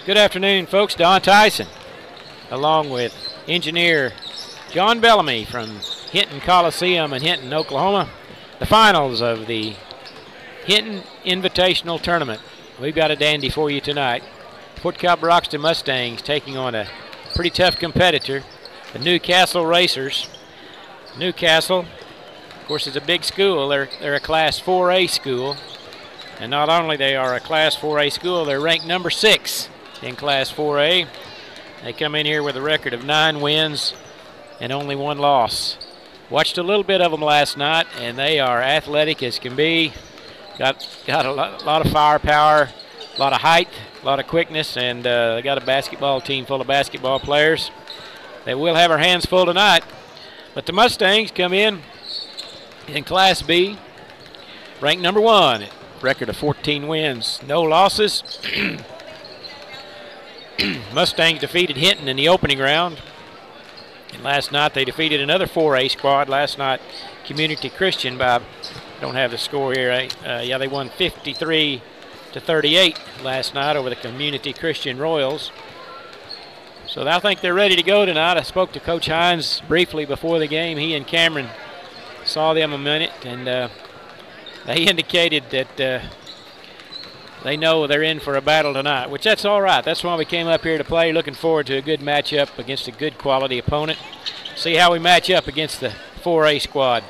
Good afternoon, folks. Don Tyson, along with engineer John Bellamy from Hinton Coliseum in Hinton, Oklahoma. The finals of the Hinton Invitational Tournament. We've got a dandy for you tonight. Fort Cobb Broxton Mustangs taking on a pretty tough competitor, the Newcastle Racers. Newcastle, of course, is a big school. They're a Class 4A school. And not only they are a Class 4A school, they're ranked number 6 in Class 4A. They come in here with a record of 9 wins and only 1 loss. Watched a little bit of them last night, and they are athletic as can be. Got a lot of firepower, a lot of height, a lot of quickness, and they got a basketball team full of basketball players. They will have our hands full tonight. But the Mustangs come in Class B, ranked number 1, record of 14 wins, no losses. Mustangs defeated Hinton in the opening round. And last night they defeated another 4A squad. Last night, Community Christian by, I don't have the score here. Yeah, they won 53-38 last night over the Community Christian Royals. So I think they're ready to go tonight. I spoke to Coach Hines briefly before the game. He and Cameron saw them a minute, and they indicated that they know they're in for a battle tonight, which that's all right. That's why we came up here to play. Looking forward to a good matchup against a good quality opponent. See how we match up against the 4A squad.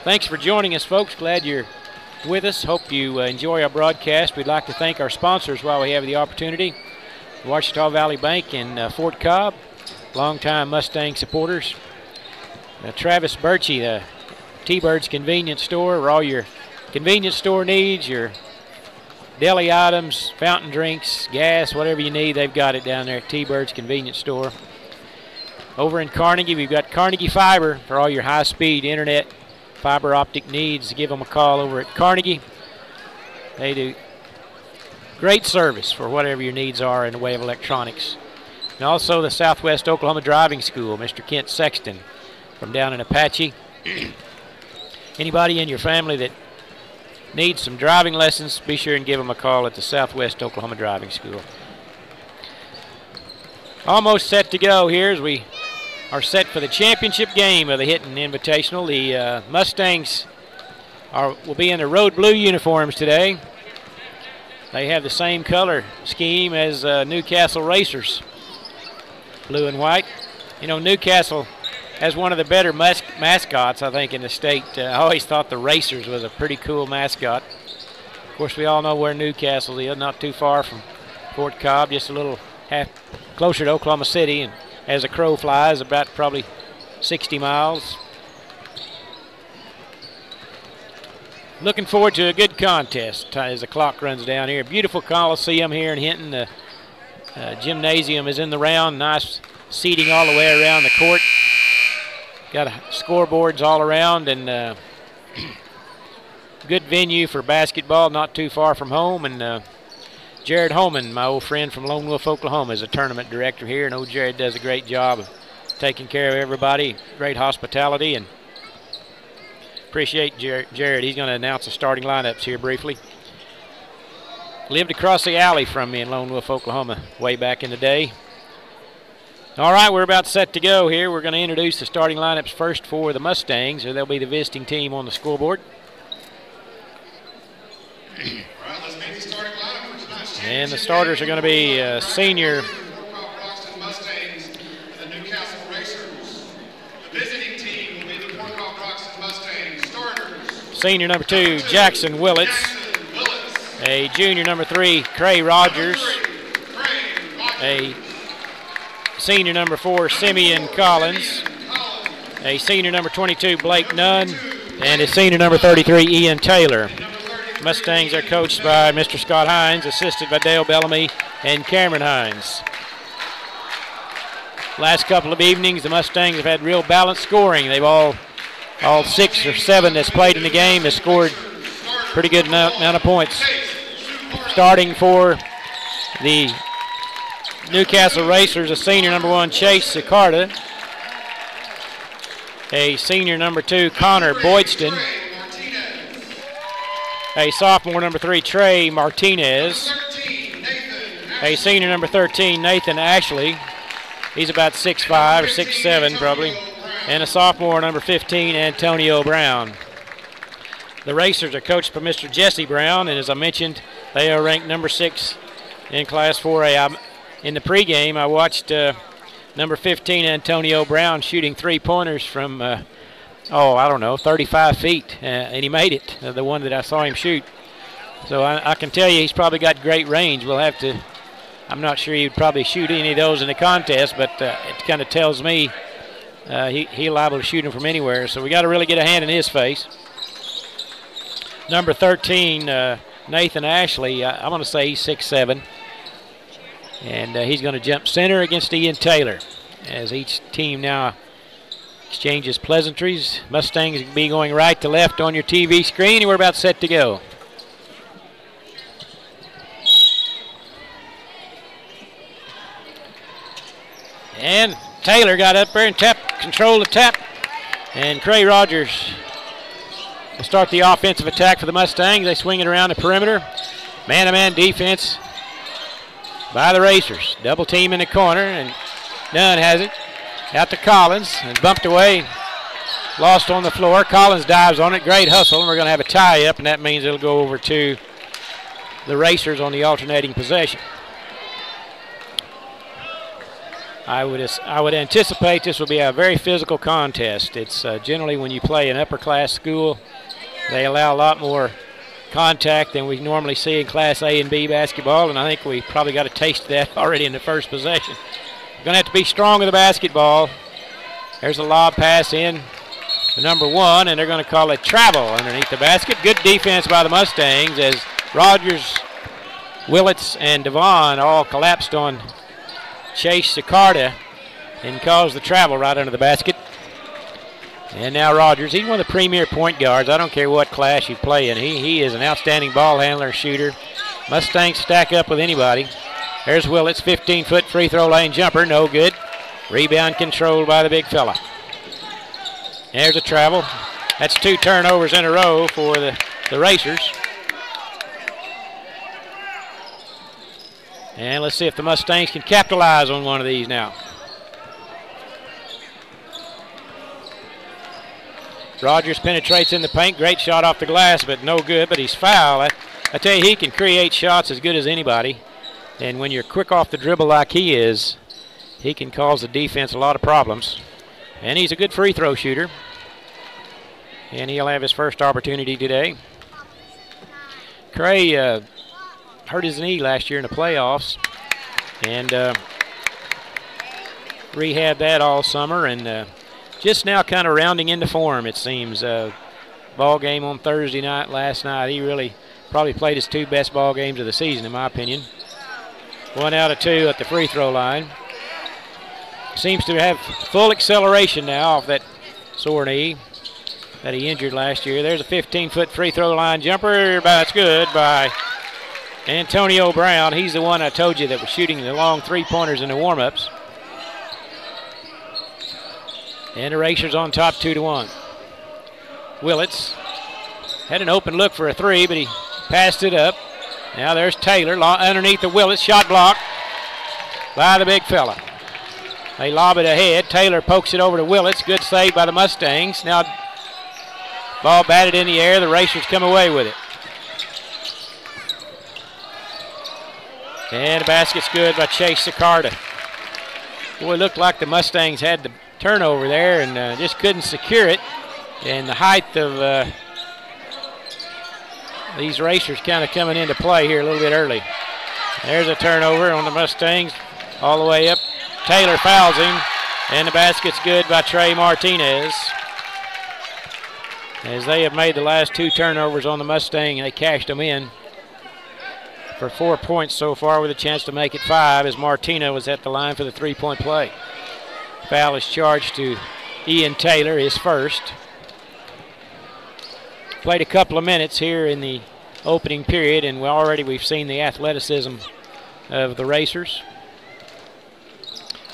Thanks for joining us, folks. Glad you're with us. Hope you enjoy our broadcast. We'd like to thank our sponsors while we have the opportunity. Ouachita Valley Bank in Fort Cobb, longtime Mustang supporters. Travis Birchie, the T-Bird's Convenience Store, where all your convenience store needs, your deli items, fountain drinks, gas, whatever you need, they've got it down there at T-Bird's Convenience Store. Over in Carnegie, we've got Carnegie Fiber for all your high-speed internet fiber optic needs. Give them a call over at Carnegie. They do great service for whatever your needs are in the way of electronics. And also the Southwest Oklahoma Driving School, Mr. Kent Sexton from down in Apache. Anybody in your family that needs some driving lessons, be sure and give them a call at the Southwest Oklahoma Driving School. Almost set to go here as we are set for the championship game of the Hinton Invitational. The Mustangs will be in their road blue uniforms today. They have the same color scheme as Newcastle Racers, blue and white. You know, Newcastle has one of the better mascots, I think, in the state. I always thought the Racers was a pretty cool mascot. Of course, we all know where Newcastle is, not too far from Fort Cobb, just a little closer to Oklahoma City, and as a crow flies, about probably 60 miles. Looking forward to a good contest as the clock runs down here. Beautiful Coliseum here in Hinton. The gymnasium is in the round. Nice seating all the way around the court. Got scoreboards all around, and good venue for basketball, not too far from home. And Jared Holman, my old friend from Lone Wolf, Oklahoma, is a tournament director here, and old Jared does a great job of taking care of everybody. Great hospitality, and appreciate Jared. He's going to announce the starting lineups here briefly. Lived across the alley from me in Lone Wolf, Oklahoma, way back in the day. All right, we're about set to go here. We're going to introduce the starting lineups first for the Mustangs, or they'll be the visiting team on the scoreboard. All right, let's make the starting lineup for tonight's championship. And the starters are going to be senior. Broxton Mustangs and the Newcastle Racers. The visiting team will be the Fort Cobb Broxton Mustangs. Starters. Senior number 2, Jackson Willits. A junior number 3, Cray Rogers. A senior number 4, Simeon Collins. A senior number 22, Blake Nunn. And a senior number 33, Ian Taylor. Mustangs are coached by Mr. Scott Hines, assisted by Dale Bellamy and Cameron Hines. Last couple of evenings, the Mustangs have had real balanced scoring. They've all 6 or 7 that's played in the game has scored pretty good amount of points. Starting for the Newcastle Racers, a senior number 1, Chase Sicarda. A senior number 2, Connor Boydston. A sophomore number 3, Trey Martinez. a senior, number 13, Nathan Ashley. He's about 6'5" or 6'7" probably. And a sophomore, number 15, Antonio Brown. The Racers are coached by Mr. Jesse Brown, and as I mentioned, they are ranked number 6 in Class 4A. In the pregame, I watched number 15, Antonio Brown, shooting three-pointers from, I don't know, 35 feet, and he made it, the one that I saw him shoot. So I can tell you he's probably got great range. We'll have to, I'm not sure he'd probably shoot any of those in the contest, but it kind of tells me he's liable to shoot them from anywhere. So we got to really get a hand in his face. Number 13, Nathan Ashley, I'm going to say he's 6'7", and he's going to jump center against Ian Taylor as each team now exchanges pleasantries. Mustangs will be going right to left on your TV screen, and we're about set to go. And Taylor got up there and controlled the tap. And Cray Rogers will start the offensive attack for the Mustangs. They swing it around the perimeter. Man-to-man defense by the Racers. Double team in the corner, and Dunn has it. Out to Collins, and bumped away. Lost on the floor. Collins dives on it. Great hustle, and we're going to have a tie-up, and that means it'll go over to the Racers on the alternating possession. I would anticipate this will be a very physical contest. It's generally when you play an upper-class school, they allow a lot more contact than we normally see in Class A and B basketball, and I think we probably got a taste of that already in the first possession. Going to have to be strong with the basketball. There's a lob pass in to number 1, and they're going to call it travel underneath the basket. Good defense by the Mustangs as Rogers, Willits, and Devon all collapsed on Chase Sicarda and caused the travel right under the basket. And now Rogers, he's one of the premier point guards. I don't care what class you play in. He is an outstanding ball handler, shooter. Mustangs stack up with anybody. There's Willits, 15-foot free throw lane jumper, no good. Rebound controlled by the big fella. There's a travel. That's 2 turnovers in a row for the Racers. And let's see if the Mustangs can capitalize on one of these now. Rogers penetrates in the paint. Great shot off the glass, but no good, but he's fouled. I tell you, he can create shots as good as anybody. And when you're quick off the dribble like he is, he can cause the defense a lot of problems. And he's a good free throw shooter. And he'll have his first opportunity today. Cray hurt his knee last year in the playoffs and rehabbed that all summer, and just now kind of rounding into form, it seems. Ball game on Thursday night last night, he really probably played his 2 best ball games of the season in my opinion. 1 out of 2 at the free throw line. Seems to have full acceleration now off that sore knee that he injured last year. There's a 15-foot free throw line jumper, but that's good by Antonio Brown. He's the one I told you that was shooting the long three-pointers in the warm-ups. And the Racers on top 2-1. Willits had an open look for a 3, but he passed it up. Now there's Taylor underneath the Willits. Shot blocked by the big fella. They lob it ahead. Taylor pokes it over to Willits. Good save by the Mustangs. Now ball batted in the air. The Racers come away with it. And the basket's good by Chase Sicarda. Boy, it looked like the Mustangs had the turnover there and just couldn't secure it. And the height of these Racers kind of coming into play here a little bit early. There's a turnover on the Mustangs all the way up. Taylor fouls him, and the basket's good by Trey Martinez. As they have made the last 2 turnovers on the Mustang, they cashed them in for 4 points so far with a chance to make it 5 as Martino was at the line for the 3-point play. Foul is charged to Ian Taylor, his first. Played a couple of minutes here in the opening period, and we've seen the athleticism of the Racers.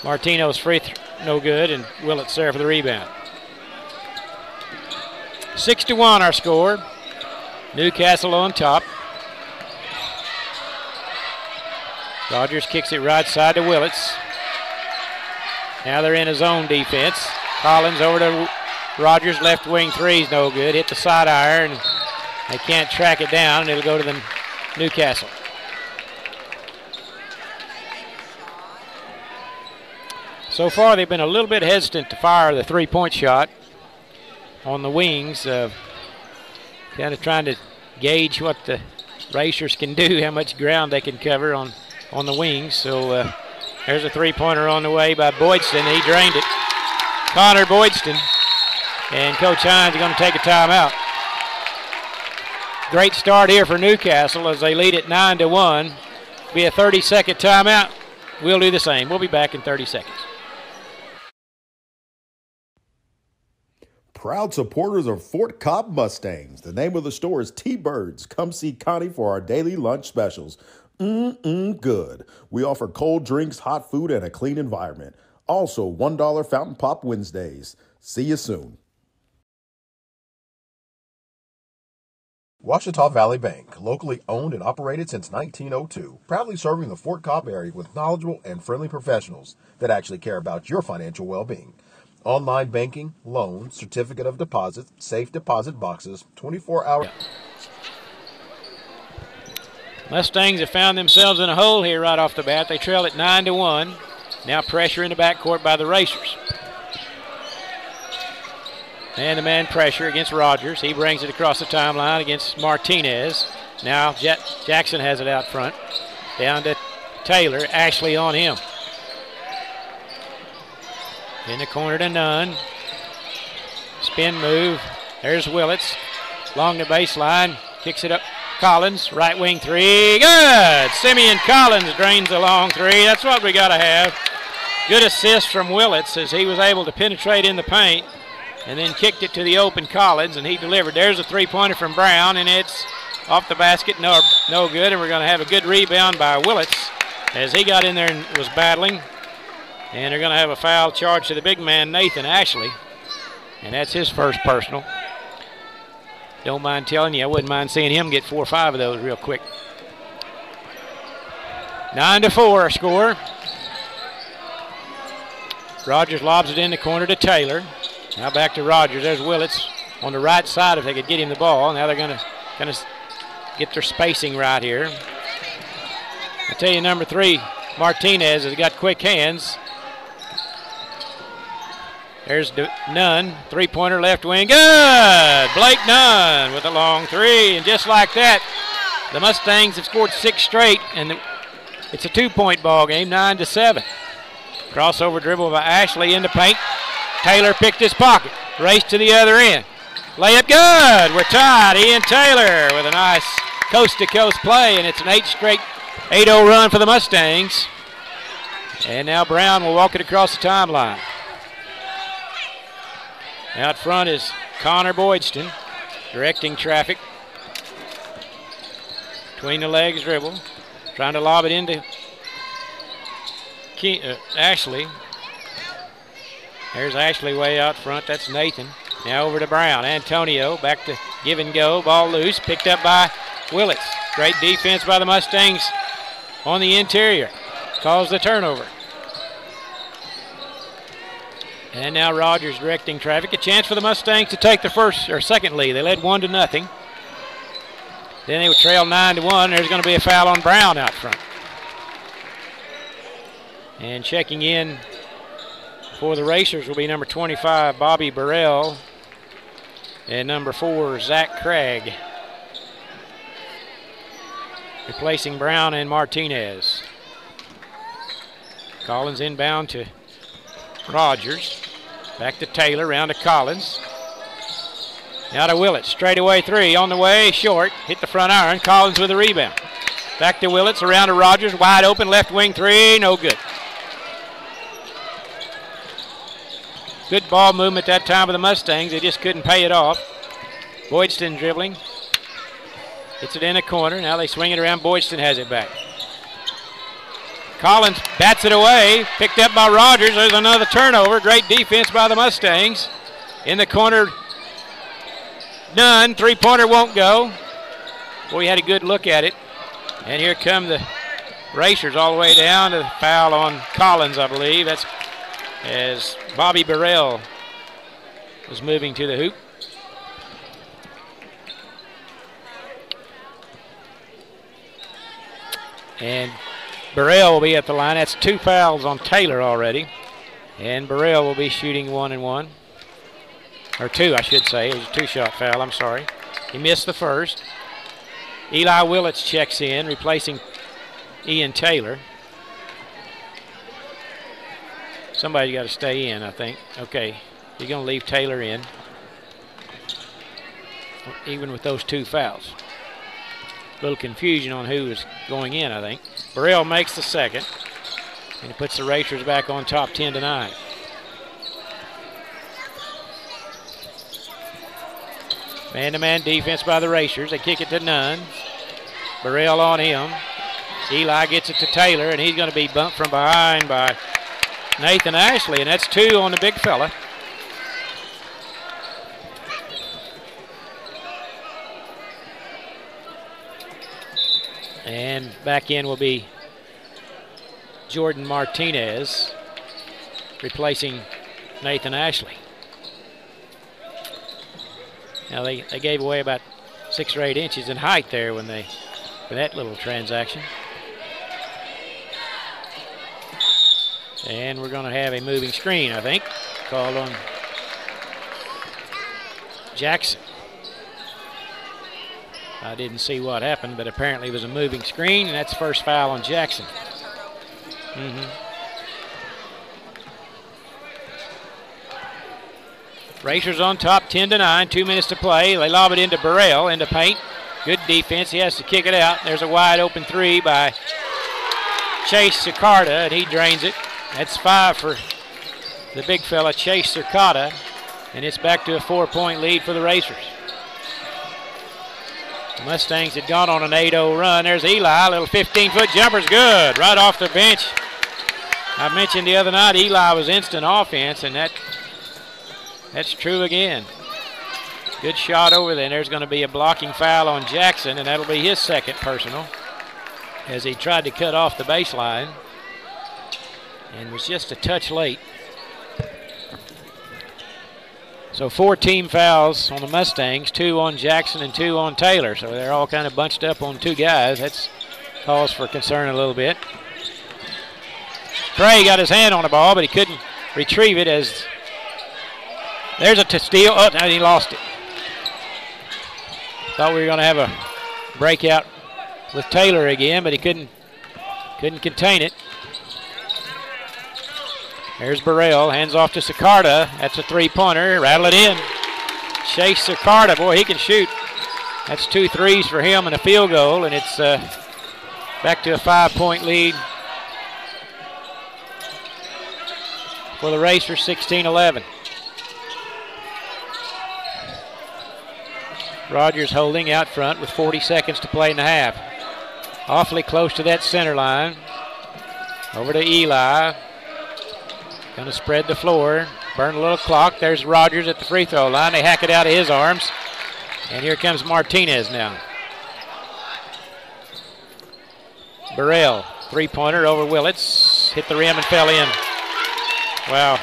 Martino's free no good, and Willits there for the rebound. 6-1 our score. Newcastle on top. Rogers kicks it right side to Willits. Now they're in a zone defense. Collins over to Rogers, left wing three's no good. Hit the side iron. They can't track it down, and it'll go to the Newcastle. So far, they've been a little bit hesitant to fire the three-point shot on the wings. Kind of trying to gauge what the Racers can do, how much ground they can cover on the wings. So there's a three-pointer on the way by Boydston. He drained it. Connor Boydston. And Coach Hines is going to take a timeout. Great start here for Newcastle as they lead it 9-1. Be a 30-second timeout. We'll do the same. We'll be back in 30 seconds. Proud supporters of Fort Cobb Mustangs. The name of the store is T-Birds. Come see Connie for our daily lunch specials. Good. We offer cold drinks, hot food, and a clean environment. Also, $1 Fountain Pop Wednesdays. See you soon. Ouachita Valley Bank, locally owned and operated since 1902, proudly serving the Fort Cobb area with knowledgeable and friendly professionals that actually care about your financial well-being. Online banking, loans, certificate of deposit, safe deposit boxes, 24-hour. Mustangs have found themselves in a hole here right off the bat. They trail at 9-1. Now pressure in the backcourt by the Racers. Man-to-man pressure against Rogers. He brings it across the timeline against Martinez. Now Jackson has it out front. Down to Taylor. Ashley on him. In the corner to Nunn. Spin move. There's Willits. Along the baseline. Kicks it up. Collins. Right wing three. Good! Simeon Collins drains a long three. That's what we got to have. Good assist from Willits as he was able to penetrate in the paint and then kicked it to the open Collins, and he delivered. There's a three-pointer from Brown, and it's off the basket. No good, and we're going to have a good rebound by Willits as he got in there and was battling. And they're going to have a foul charge to the big man, Nathan Ashley. And that's his first personal. Don't mind telling you, I wouldn't mind seeing him get 4 or 5 of those real quick. 9-4 our score. Rogers lobs it in the corner to Taylor. Now back to Rogers. There's Willits on the right side if they could get him the ball. Now they're going to get their spacing right here. I tell you, number 3, Martinez has got quick hands. There's Nunn, three-pointer left wing. Good! Blake Nunn with a long three. And just like that, the Mustangs have scored 6 straight, and it's a 2-point ball game, 9-7. Crossover dribble by Ashley into paint. Taylor picked his pocket. Race to the other end. Layup good. We're tied. Ian Taylor with a nice coast-to-coast play, and it's an 8-0 run for the Mustangs. And now Brown will walk it across the timeline. Out front is Connor Boydston, directing traffic. Between the legs dribble. Trying to lob it into Ashley. There's Ashley way out front. That's Nathan. Now over to Brown. Antonio back to give and go. Ball loose. Picked up by Willits. Great defense by the Mustangs on the interior. Calls the turnover. And now Rogers directing traffic. A chance for the Mustangs to take the second lead. They led 1-0. Then they would trail 9-1. There's going to be a foul on Brown out front. And checking in for the Racers will be number 25, Bobby Burrell, and number 4, Zach Craig. Replacing Brown and Martinez. Collins inbound to Rogers. Back to Taylor, round to Collins. Now to Willits, straightaway three, on the way, short. Hit the front iron, Collins with a rebound. Back to Willits, around to Rogers, wide open, left wing three, no good. Good ball movement that time of the Mustangs. They just couldn't pay it off. Boydston dribbling. Gets it in the corner. Now they swing it around. Boydston has it back. Collins bats it away. Picked up by Rogers. There's another turnover. Great defense by the Mustangs. In the corner, Nunn. Three-pointer won't go. Boy, he had a good look at it. And here come the Racers all the way down to the foul on Collins, I believe. That's as Bobby Burrell was moving to the hoop. And Burrell will be at the line. That's 2 fouls on Taylor already. And Burrell will be shooting 1-1. Or 2, I should say. It was a 2-shot foul, I'm sorry. He missed the first. Eli Willits checks in, replacing Ian Taylor. Somebody's got to stay in, I think. Okay, you're going to leave Taylor in, even with those 2 fouls. A little confusion on who is going in, I think. Burrell makes the second, and he puts the Racers back on top 10-9. Man-to-man defense by the Racers. They kick it to Nunn. Burrell on him. Eli gets it to Taylor, and he's going to be bumped from behind by Nathan Ashley, and that's 2 on the big fella. And back in will be Jordan Martinez, replacing Nathan Ashley. Now they gave away about 6 or 8 inches in height there for that little transaction. And we're going to have a moving screen, I think, called on Jackson. I didn't see what happened, but apparently it was a moving screen, and that's the first foul on Jackson. Racers on top, 10-9, 2 minutes to play. They lob it into Burrell, into paint. Good defense. He has to kick it out. There's a wide open 3 by Chase Sicarda, and he drains it. That's 5 for the big fella, Chase Sicarda, and it's back to a 4-point lead for the Racers. The Mustangs had gone on an 8-0 run. There's Eli, a little 15-foot jumper's good, right off the bench. I mentioned the other night Eli was instant offense, and that's true again. Good shot over there. And there's going to be a blocking foul on Jackson, and that'll be his second personal, as he tried to cut off the baseline and was just a touch late. So 4 team fouls on the Mustangs, 2 on Jackson and 2 on Taylor. So they're all kind of bunched up on 2 guys. That's cause for concern a little bit. Trey got his hand on the ball, but he couldn't retrieve it as there's a steal. Oh, now he lost it. Thought we were going to have a breakout with Taylor again, but he couldn't contain it. There's Burrell, hands off to Sicarda. That's a 3-pointer, rattle it in. Chase Sicarda, boy, he can shoot. That's 2 threes for him and a field goal, and it's back to a 5-point lead for the Racers, 16-11. Rogers holding out front with 40 seconds to play in the half. Awfully close to that center line. Over to Eli. Going to spread the floor, burn a little clock. There's Rogers at the free throw line. They hack it out of his arms. And here comes Martinez now. Burrell, 3-pointer over Willits. Hit the rim and fell in. Wow.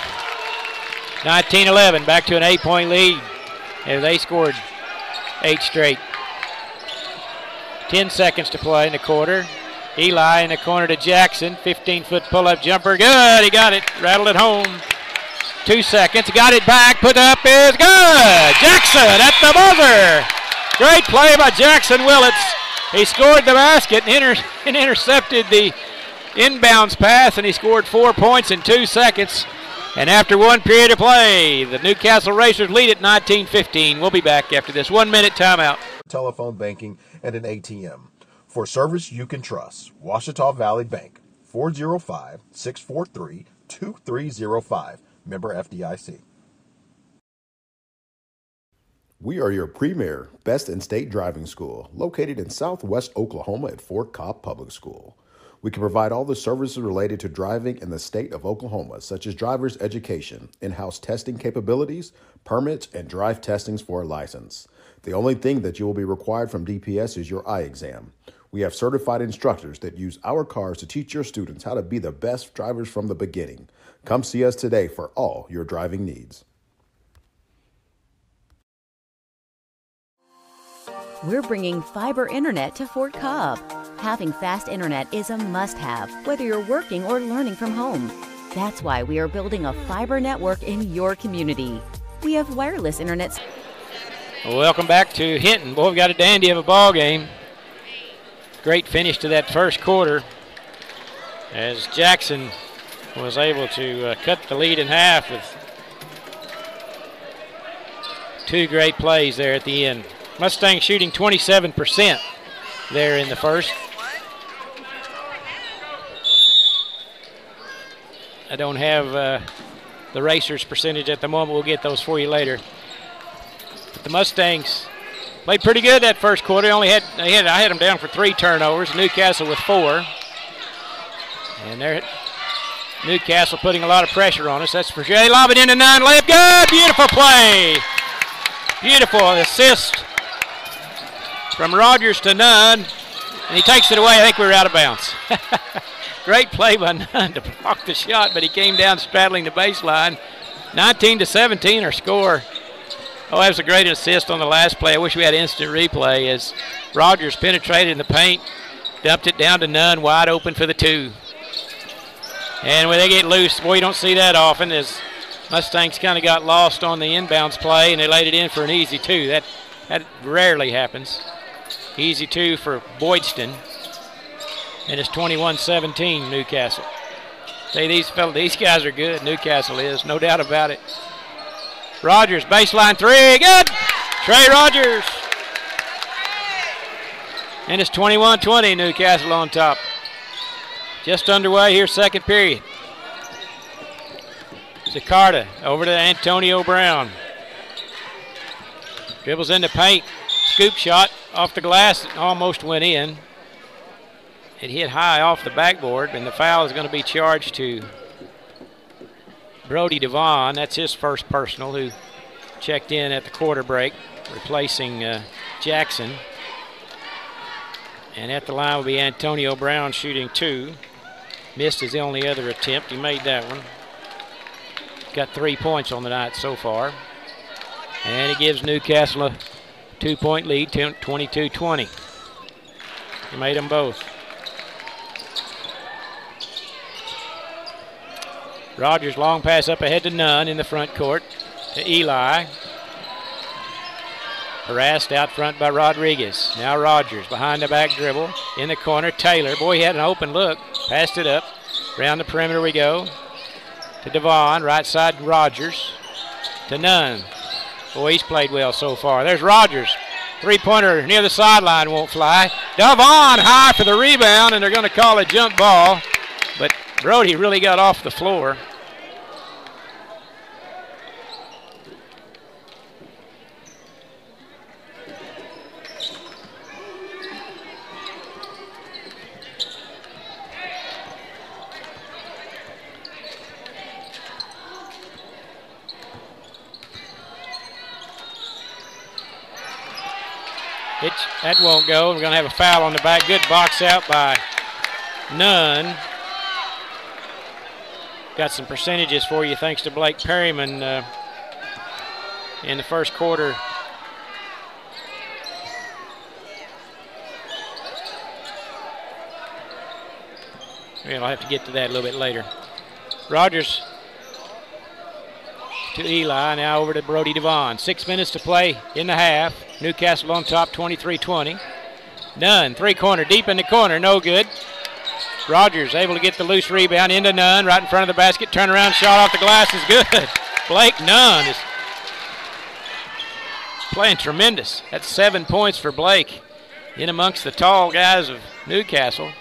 19-11, back to an 8-point lead. And they scored 8 straight. 10 seconds to play in the quarter. Eli in the corner to Jackson. 15-foot pull-up jumper. Good. He got it. Rattled it home. 2 seconds. Got it back. Put up is good. Jackson at the buzzer. Great play by Jackson Willits. He scored the basket and intercepted the inbounds pass, and he scored 4 points in 2 seconds. And after 1 period of play, the Newcastle Racers lead at 19-15. We'll be back after this 1-minute timeout. Telephone banking and an ATM. For service you can trust, Ouachita Valley Bank, 405-643-2305. Member FDIC. We are your premier, best in-state driving school, located in southwest Oklahoma at Fort Cobb Public School. We can provide all the services related to driving in the state of Oklahoma, such as driver's education, in-house testing capabilities, permits, and drive testings for a license. The only thing that you will be required from DPS is your eye exam. We have certified instructors that use our cars to teach your students how to be the best drivers from the beginning. Come see us today for all your driving needs. We're bringing fiber internet to Fort Cobb. Having fast internet is a must-have, whether you're working or learning from home. That's why we are building a fiber network in your community. We have wireless internet. Welcome back to Hinton. Boy, we've got a dandy of a ball game. Great finish to that first quarter as Jackson was able to cut the lead in half with two great plays there at the end. Mustangs shooting 27% there in the first. I don't have the Racers percentage at the moment. We'll get those for you later. But the Mustangs played pretty good that first quarter. I had them down for 3 turnovers. Newcastle with 4. And they're Newcastle putting a lot of pressure on us. That's for sure. They lob it into 9. Layup good. Beautiful play. Beautiful assist from Rogers to Nunn. And he takes it away. I think we were out of bounds. Great play by Nunn to block the shot, but he came down straddling the baseline. 19-17 our score. Oh, that was a great assist on the last play. I wish we had instant replay as Rogers penetrated in the paint, dumped it down to Nunn, wide open for the 2. And when they get loose, boy, you don't see that often as Mustangs kind of got lost on the inbounds play, and they laid it in for an easy 2. That rarely happens. Easy 2 for Broxton. And it's 21-17 Newcastle. Say these guys are good. Newcastle is, no doubt about it. Rogers, baseline 3, good! Trey Rogers. And it's 21-20, Newcastle on top. Just underway here, second period. Zacarta over to Antonio Brown. Dribbles into paint. Scoop shot off the glass. It almost went in. It hit high off the backboard, and the foul is going to be charged to Brody Devon. That's his first personal, who checked in at the quarter break, replacing Jackson. And at the line will be Antonio Brown shooting 2. Missed his only other attempt. He made that one. Got 3 points on the night so far. And he gives Newcastle a 2-point lead, 22-20. He made them both. Rogers long pass up ahead to Nunn in the front court to Eli. Harassed out front by Rodriguez. Now Rogers behind the back dribble in the corner. Taylor, boy, he had an open look. Passed it up. Around the perimeter we go. To Devon, right side Rogers. To Nunn. Boy, he's played well so far. There's Rogers. 3-pointer near the sideline won't fly. Devon high for the rebound, and they're going to call a jump ball. But Brody really got off the floor. That won't go. We're going to have a foul on the back. Good box out by Nunn. Got some percentages for you thanks to Blake Perryman in the first quarter. Well, I'll have to get to that a little bit later. Rogers to Eli, now over to Brody Devon. 6 minutes to play in the half. Newcastle on top, 23-20. Nunn, three-corner, deep in the corner, no good. Rogers able to get the loose rebound into Nunn, right in front of the basket. Turnaround shot off the glass is good. Blake Nunn is playing tremendous. That's 7 points for Blake in amongst the tall guys of Newcastle.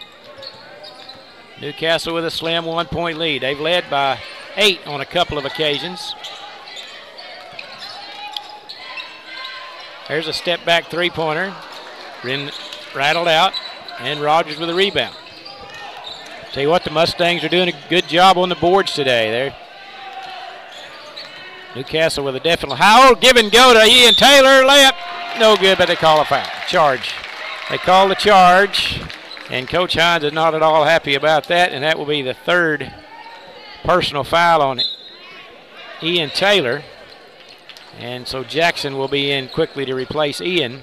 Newcastle with a slim 1-point lead. They've led by 8 on a couple of occasions. There's a step-back three-pointer. Rattled out, and Rogers with a rebound. Tell you what, the Mustangs are doing a good job on the boards today. They're Newcastle with a definite give and go to Ian Taylor. Layup, no good, but they call a foul. Charge. They call the charge, and Coach Hines is not at all happy about that, and that will be the third personal foul on Ian Taylor. And so Jackson will be in quickly to replace Ian.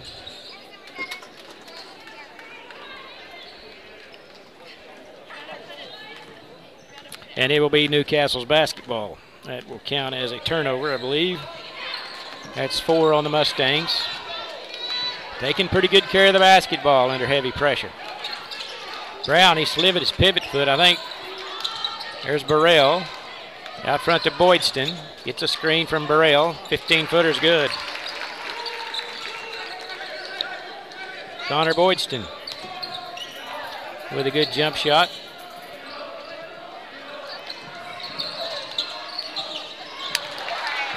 And it will be Newcastle's basketball. That will count as a turnover, I believe. That's 4 on the Mustangs. Taking pretty good care of the basketball under heavy pressure. Brown, he slivered his pivot foot, I think. There's Burrell. Out front to Boydston. Gets a screen from Burrell. 15-footer's good. Connor Boydston with a good jump shot.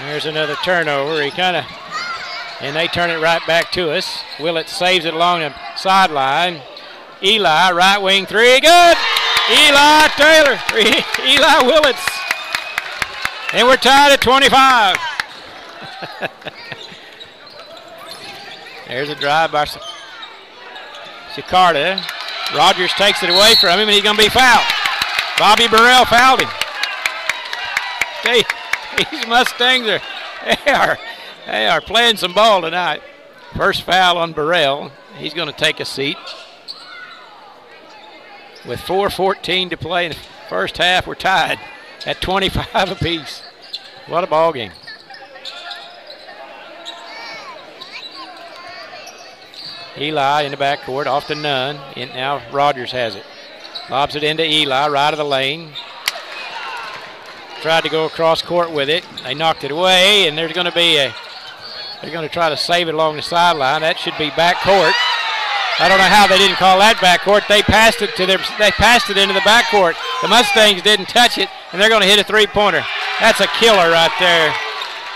There's another turnover. And they turn it right back to us. Willett saves it along the sideline. Eli, right wing three, good. Eli Taylor, Eli Willits. And we're tied at 25. There's a drive by Sicarda. Rogers takes it away from him, and he's going to be fouled. Bobby Burrell fouled him. These Mustangs they are playing some ball tonight. First foul on Burrell. He's going to take a seat. With 4:14 to play in the first half, we're tied at 25 apiece. What a ball game. Eli in the backcourt, off to Nunn. And now Rogers has it. Lobs it into Eli, right of the lane. Tried to go across court with it. They knocked it away, and they're going to try to save it along the sideline. That should be backcourt. I don't know how they didn't call that backcourt. They passed it into the backcourt. The Mustangs didn't touch it, and they're going to hit a three-pointer. That's a killer right there.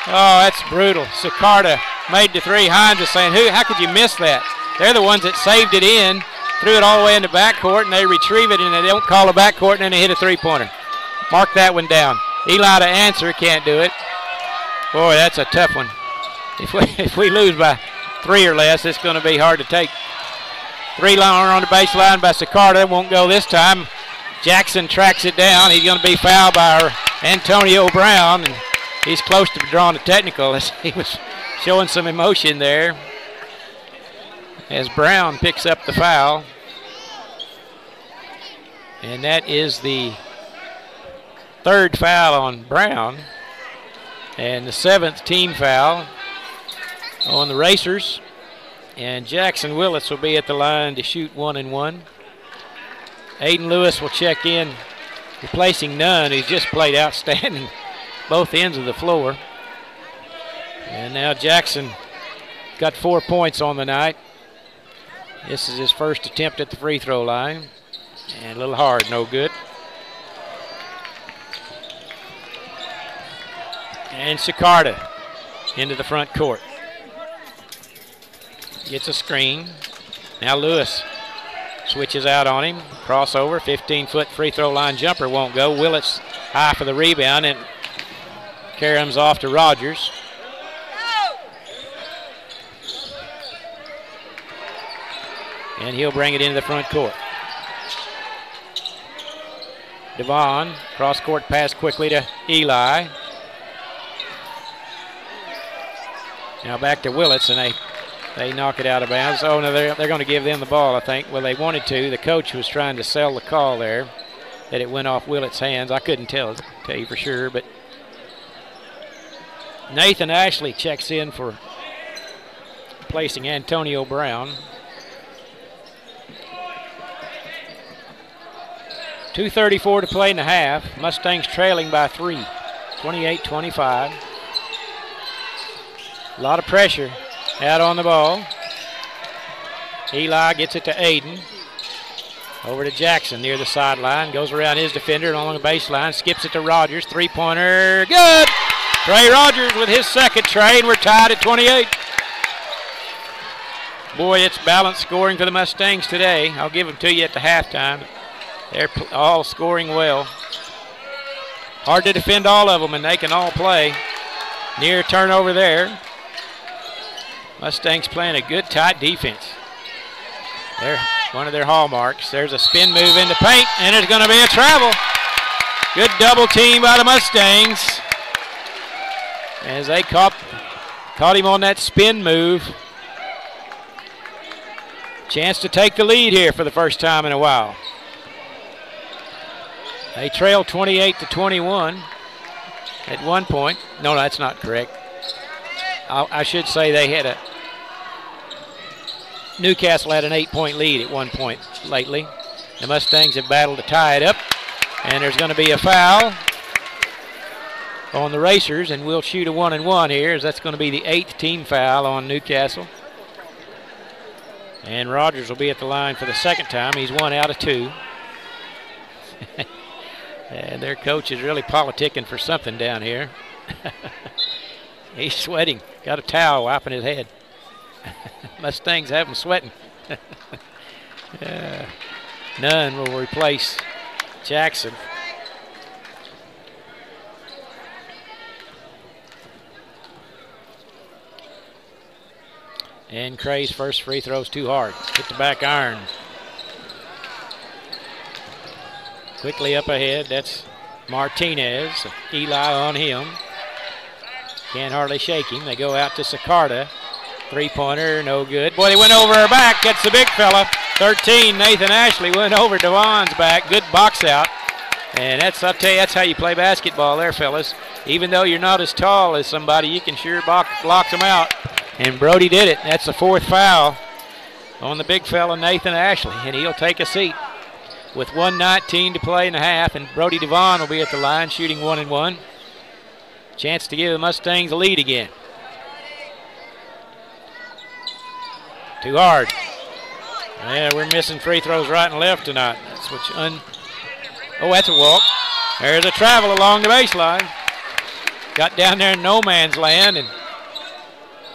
Oh, that's brutal. Sicarda made the three. Hines is saying, how could you miss that? They're the ones that saved it in, threw it all the way into backcourt, and they retrieve it, and they don't call a backcourt, and then they hit a three-pointer. Mark that one down. Eli to answer, can't do it. Boy, that's a tough one. If we lose by 3 or less, it's going to be hard to take. 3-liner on the baseline by Sicarda. That won't go this time. Jackson tracks it down. He's going to be fouled by Antonio Brown, and he's close to drawing a technical as he was showing some emotion there. As Brown picks up the foul. And that is the 3rd foul on Brown. And the 7th team foul on the Racers. And Jackson Willis will be at the line to shoot 1-1. Aiden Lewis will check in, replacing Nunn, who's just played outstanding both ends of the floor. And now Jackson got 4 points on the night. This is his first attempt at the free throw line. And a little hard, no good. And Sicarda into the front court. Gets a screen. Now Lewis switches out on him. Crossover, 15-foot free throw line jumper won't go. Willits high for the rebound, and Karam's off to Rogers. And he'll bring it into the front court. Devon, cross-court pass quickly to Eli. Now back to Willits, and they knock it out of bounds. Oh, no, they're going to give them the ball, I think. Well, they wanted to. The coach was trying to sell the call there, that it went off Willits' hands. I couldn't tell you for sure, but Nathan Ashley checks in for placing Antonio Brown. 2:34 to play in the half. Mustangs trailing by 3, 28-25. A lot of pressure out on the ball. Eli gets it to Aiden. Over to Jackson near the sideline. Goes around his defender along the baseline. Skips it to Rogers. Three-pointer. Good! Trey Rogers with his second tray, and we're tied at 28. Boy, it's balanced scoring for the Mustangs today. I'll give them to you at the halftime. They're all scoring well. Hard to defend all of them, and they can all play. Near turnover there. Mustangs playing a good, tight defense. They're one of their hallmarks. There's a spin move into paint, and there's going to be a travel. Good double team by the Mustangs as they caught him on that spin move. Chance to take the lead here for the first time in a while. They trail 28-21 at one point. No, that's not correct. I should say they had Newcastle had an 8-point lead at one point lately. The Mustangs have battled to tie it up, and there's going to be a foul on the Racers, and we'll shoot a 1-and-1 here, as that's going to be the 8th team foul on Newcastle. And Rogers will be at the line for the second time. He's 1 out of 2. And their coach is really politicking for something down here. He's sweating. Got a towel wiping his head. Mustangs have him sweating. Nunn will replace Jackson. And Cray's first free throw's too hard. Hit the back iron. Quickly up ahead, that's Martinez. Eli on him. Can't hardly shake him. They go out to Sicarda. Three-pointer, no good. Boy, they went over her back. Gets the big fella. 13, Nathan Ashley went over Devon's back. Good box out. And I'll tell you, that's how you play basketball there, fellas. Even though you're not as tall as somebody, you can sure block them out. And Brody did it. That's the 4th foul on the big fella, Nathan Ashley. And he'll take a seat with 1:19 to play in the half. And Brody Devon will be at the line shooting 1-and-1. Chance to give the Mustangs a lead again. Too hard. Yeah, we're missing free throws right and left tonight. That's what oh, that's a walk. There's a travel along the baseline. Got down there in no man's land, and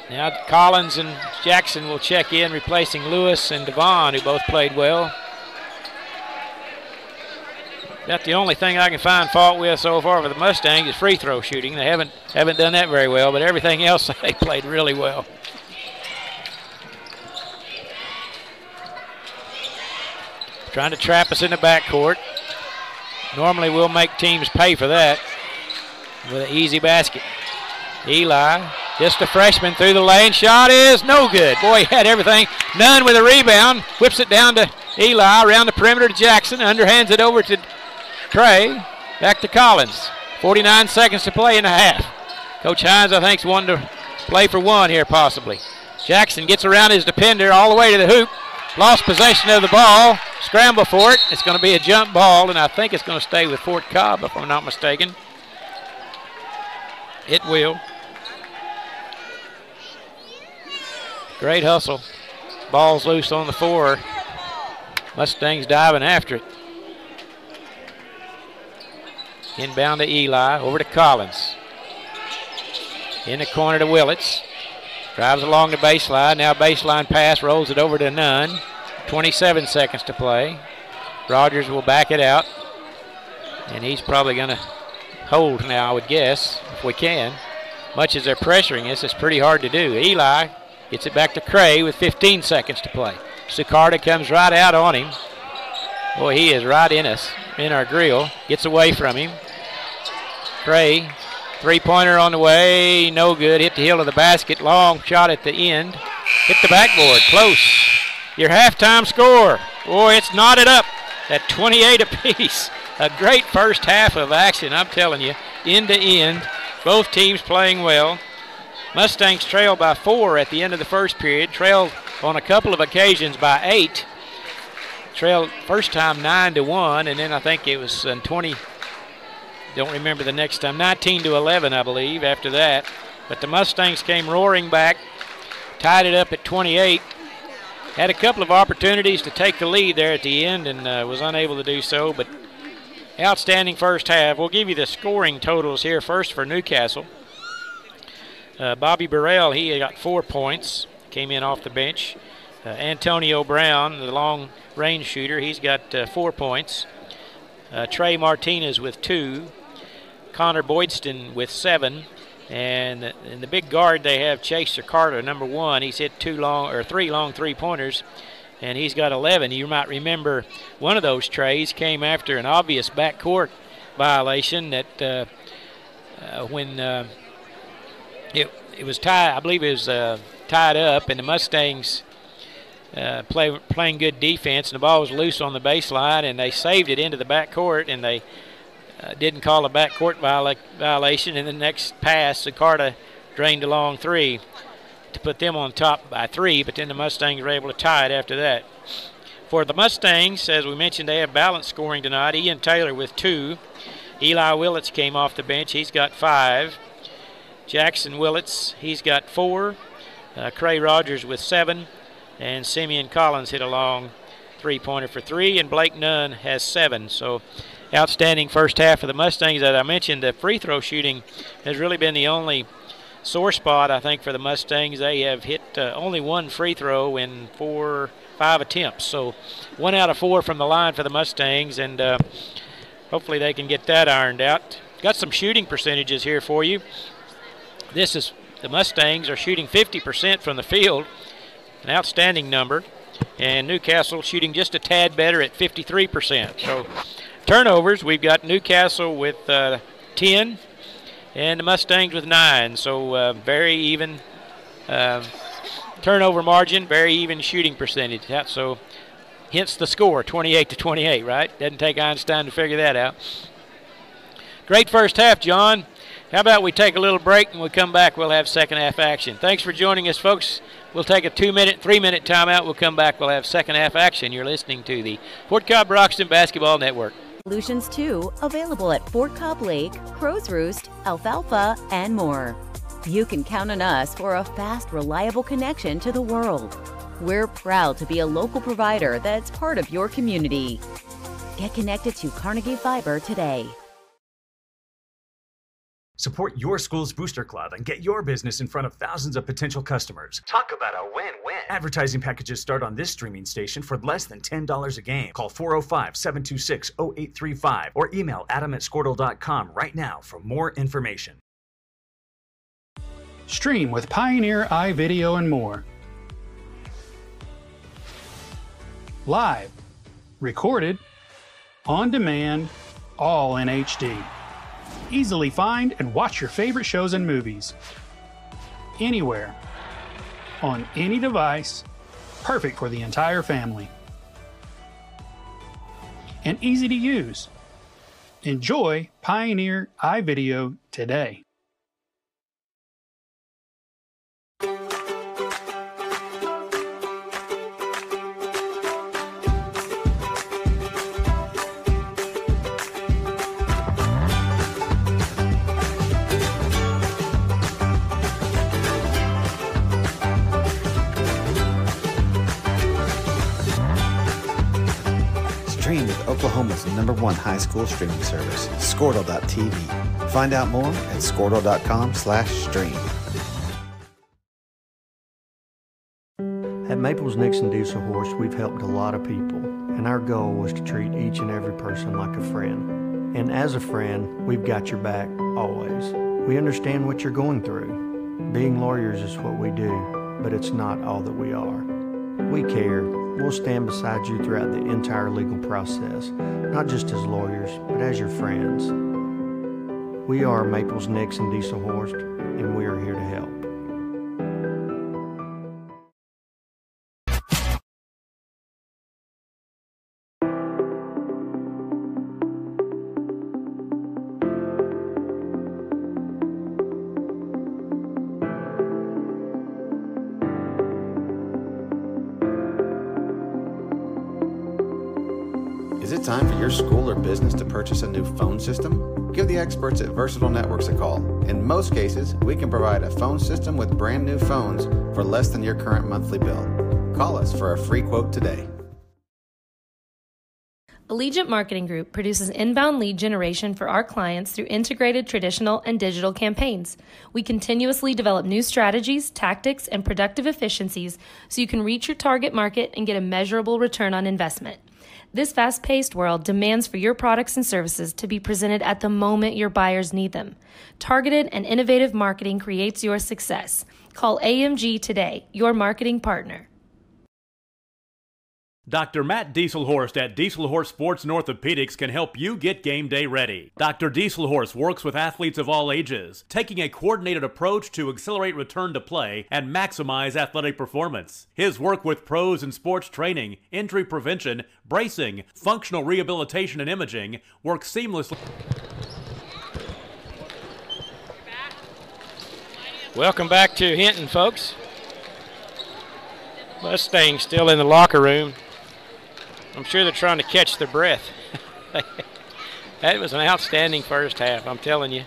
now Collins and Jackson will check in, replacing Lewis and Devon, who both played well. About the only thing I can find fault with so far for the Mustangs is free throw shooting. They haven't done that very well, but everything else they played really well. Trying to trap us in the backcourt. Normally we'll make teams pay for that with an easy basket. Eli, just a freshman through the lane. Shot is no good. Boy, he had everything. Nunn with a rebound. Whips it down to Eli. Around the perimeter to Jackson. Underhands it over to Trey. Back to Collins. 49 seconds to play in the half. Coach Hines, I think, is wanting to play for one here possibly. Jackson gets around his defender all the way to the hoop. Lost possession of the ball. Scramble for it. It's going to be a jump ball, and I think it's going to stay with Fort Cobb, if I'm not mistaken. It will. Great hustle. Ball's loose on the 4. Mustangs diving after it. Inbound to Eli. Over to Collins. In the corner to Willits. Drives along the baseline. Now baseline pass. Rolls it over to Nunn. 27 seconds to play. Rogers will back it out. And he's probably going to hold now, I would guess, if we can. Much as they're pressuring us, it's pretty hard to do. Eli gets it back to Cray with 15 seconds to play. Sicarda comes right out on him. Boy, he is right in us, in our grill. Gets away from him. Cray, three-pointer on the way, no good. Hit the heel of the basket. Long shot at the end. Hit the backboard, close. Your halftime score. Boy, it's knotted up at 28 apiece. A great first half of action, I'm telling you, end to end. Both teams playing well. Mustangs trailed by 4 at the end of the first period. Trailed on a couple of occasions by 8. Trailed first time 9-1, and then I think it was 20. Don't remember the next time. 19-11, I believe, after that. But the Mustangs came roaring back, tied it up at 28. Had a couple of opportunities to take the lead there at the end and was unable to do so. But outstanding first half. We'll give you the scoring totals here first for Newcastle. Bobby Burrell, he got 4 points, came in off the bench. Antonio Brown, the long-range shooter, he's got 4 points. Trey Martinez with 2. Connor Boydston with 7. And in the big guard they have Chase Sicarda, number 1. He's hit 3 long three-pointers. and he's got 11. You might remember one of those trays came after an obvious backcourt violation that when it was tied, I believe it was tied up, and the Mustangs playing good defense, and the ball was loose on the baseline, and they saved it into the backcourt, and they didn't call a backcourt violation. And the next pass, Zacarta drained a long three to put them on top by 3, but then the Mustangs were able to tie it after that. For the Mustangs, as we mentioned, they have balanced scoring tonight. Ian Taylor with 2. Eli Willits came off the bench. He's got 5. Jackson Willits, he's got 4. Cray Rogers with 7. And Simeon Collins hit a long three-pointer for 3. And Blake Nunn has 7. So outstanding first half of the Mustangs. As I mentioned, the free throw shooting has really been the only sore spot, I think, for the Mustangs. They have hit only 1 free throw in 5 attempts. So 1 out of 4 from the line for the Mustangs, and hopefully they can get that ironed out. Got some shooting percentages here for you. This is the Mustangs are shooting 50% from the field, an outstanding number, and Newcastle shooting just a tad better at 53%. So turnovers, we've got Newcastle with 10 and the Mustangs with 9. So very even turnover margin, very even shooting percentage. So hence the score, 28-28, right? Doesn't take Einstein to figure that out. Great first half, John. How about we take a little break, and we come back, we'll have second half action. Thanks for joining us, folks. We'll take a 3-minute timeout. We'll come back, we'll have second half action. You're listening to the Fort Cobb Broxton Basketball Network. Solutions 2, available at Fort Cobb Lake, Crow's Roost, Alfalfa, and more. You can count on us for a fast, reliable connection to the world. We're proud to be a local provider that's part of your community. Get connected to Carnegie Fiber today. Support your school's booster club and get your business in front of thousands of potential customers. Talk about a win-win. Advertising packages start on this streaming station for less than $10 a game. Call 405-726-0835 or email adam@squirtle.com right now for more information. Stream with Pioneer iVideo and more. Live, recorded, on demand, all in HD. Easily find and watch your favorite shows and movies. Anywhere. On any device. Perfect for the entire family. And easy to use. Enjoy Pioneer iVideo today. Stream with Oklahoma's #1 high school streaming service, Squirtle.tv. Find out more at Squirtle.com/stream. At Maples Nixon Diesel Horse, we've helped a lot of people, and our goal was to treat each and every person like a friend. And as a friend, we've got your back, always. We understand what you're going through. Being lawyers is what we do, but it's not all that we are. We care. We'll stand beside you throughout the entire legal process, not just as lawyers, but as your friends. We are Maples Nixon Diesel Horse, and we are here to help. Is it time for your school or business to purchase a new phone system? Give the experts at Versatile Networks a call. In most cases, we can provide a phone system with brand new phones for less than your current monthly bill. Call us for a free quote today. Allegiant Marketing Group produces inbound lead generation for our clients through integrated traditional and digital campaigns. We continuously develop new strategies, tactics, and productive efficiencies so you can reach your target market and get a measurable return on investment. This fast-paced world demands for your products and services to be presented at the moment your buyers need them. Targeted and innovative marketing creates your success. Call AMG today, your marketing partner. Dr. Matt Dieselhorst at Dieselhorst Sports and Orthopedics can help you get game day ready. Dr. Dieselhorst works with athletes of all ages, taking a coordinated approach to accelerate return to play and maximize athletic performance. His work with pros in sports training, injury prevention, bracing, functional rehabilitation, and imaging works seamlessly. Welcome back to Hinton, folks. Mustangs still in the locker room. I'm sure they're trying to catch their breath. That was an outstanding first half, I'm telling you.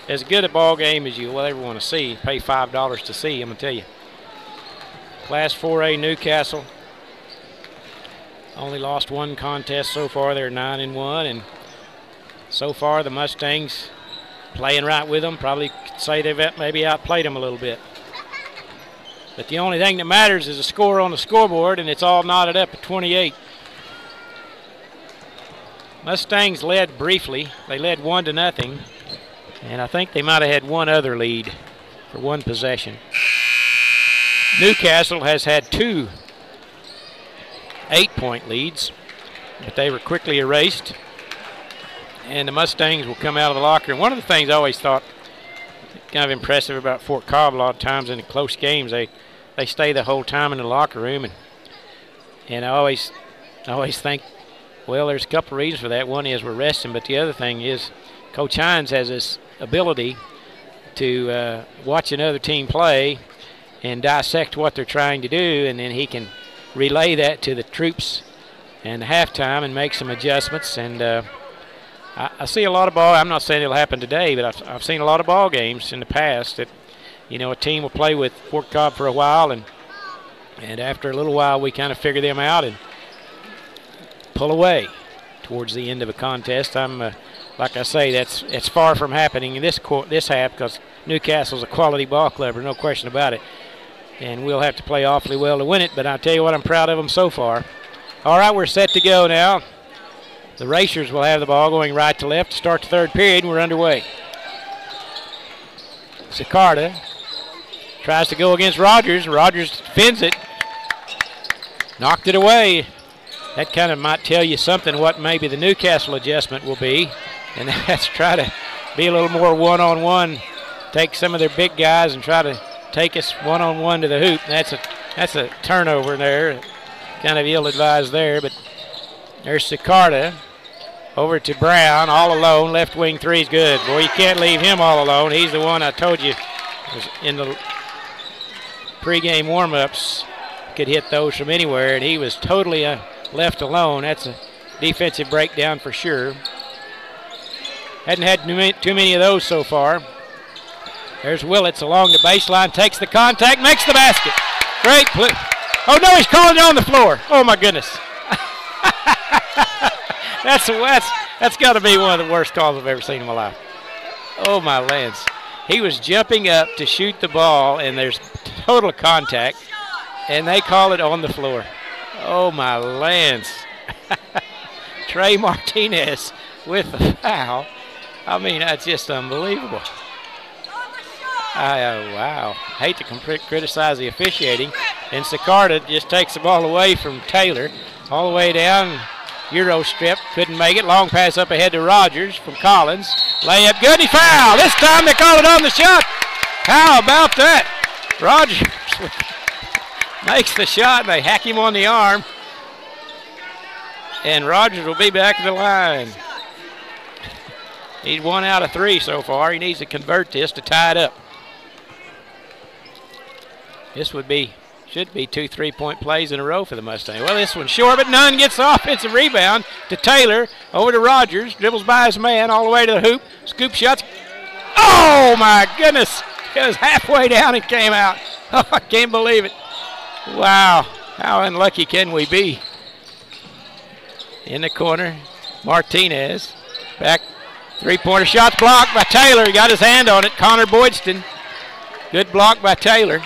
As good a ball game as you'll ever want to see. Pay $5 to see, I'm going to tell you. Class 4A Newcastle only lost one contest so far. They're 9-1, and so far the Mustangs playing right with them. Probably could say they've maybe outplayed them a little bit. But the only thing that matters is a score on the scoreboard, and it's all knotted up at 28. Mustangs led briefly. They led 1-0, and I think they might have had one other lead for one possession. Newcastle has had two 8-point leads, but they were quickly erased, and the Mustangs will come out of the locker. And one of the things I always thought kind of impressive about Fort Cobb, a lot of times in the close games, they stay the whole time in the locker room, and I always think, well, there's a couple of reasons for that. One is we're resting, but the other thing is Coach Hines has this ability to watch another team play and dissect what they're trying to do, and then he can relay that to the troops and halftime and make some adjustments. And I see a lot of ball. I'm not saying it'll happen today, but I've seen a lot of ball games in the past that, you know, a team will play with Fort Cobb for a while, and after a little while we kind of figure them out and pull away towards the end of a contest. Like I say, it's far from happening in this half, because Newcastle's a quality ball club, there's no question about it. And we'll have to play awfully well to win it, but I'll tell you what, I'm proud of them so far. All right, we're set to go now. The Racers will have the ball going right to left to start the third period, and we're underway. Sicarda tries to go against Rogers. Rogers defends it. Knocked it away. That kind of might tell you something what maybe the Newcastle adjustment will be, and that's try to be a little more one-on-one, take some of their big guys and try to take us one-on-one to the hoop. That's a turnover there, kind of ill-advised there, but there's Sicarda over to Brown, all alone. Left wing three is good. Boy, you can't leave him all alone. He's the one I told you was in the pregame warm-ups, could hit those from anywhere, and he was totally left alone. That's a defensive breakdown for sure. Hadn't had too many of those so far. There's Willits along the baseline, takes the contact, makes the basket. Great play. Oh no, he's calling it on the floor. Oh my goodness. That's got to be one of the worst calls I've ever seen in my life. Oh my lands. He was jumping up to shoot the ball, and there's total contact, and they call it on the floor. Oh my lands. Trey Martinez with the foul. I mean, that's just unbelievable. Wow. Hate to criticize the officiating. And Sicarda just takes the ball away from Taylor. All the way down. Euro strip. Couldn't make it. Long pass up ahead to Rogers from Collins. Layup good. He foul. This time they call it on the shot. How about that? Rogers makes the shot, and they hack him on the arm. And Rogers will be back at the line. He's 1 out of 3 so far. He needs to convert this to tie it up. This should be 2 3-point plays in a row for the Mustangs. Well, this one's short, but none. Gets the offensive rebound to Taylor. Over to Rogers. Dribbles by his man all the way to the hoop. Scoop shots. Oh, my goodness. It was halfway down and came out. Oh, I can't believe it. Wow. How unlucky can we be? In the corner, Martinez. Back. Three-pointer shot's blocked by Taylor. He got his hand on it. Connor Boydston. Good block by Taylor.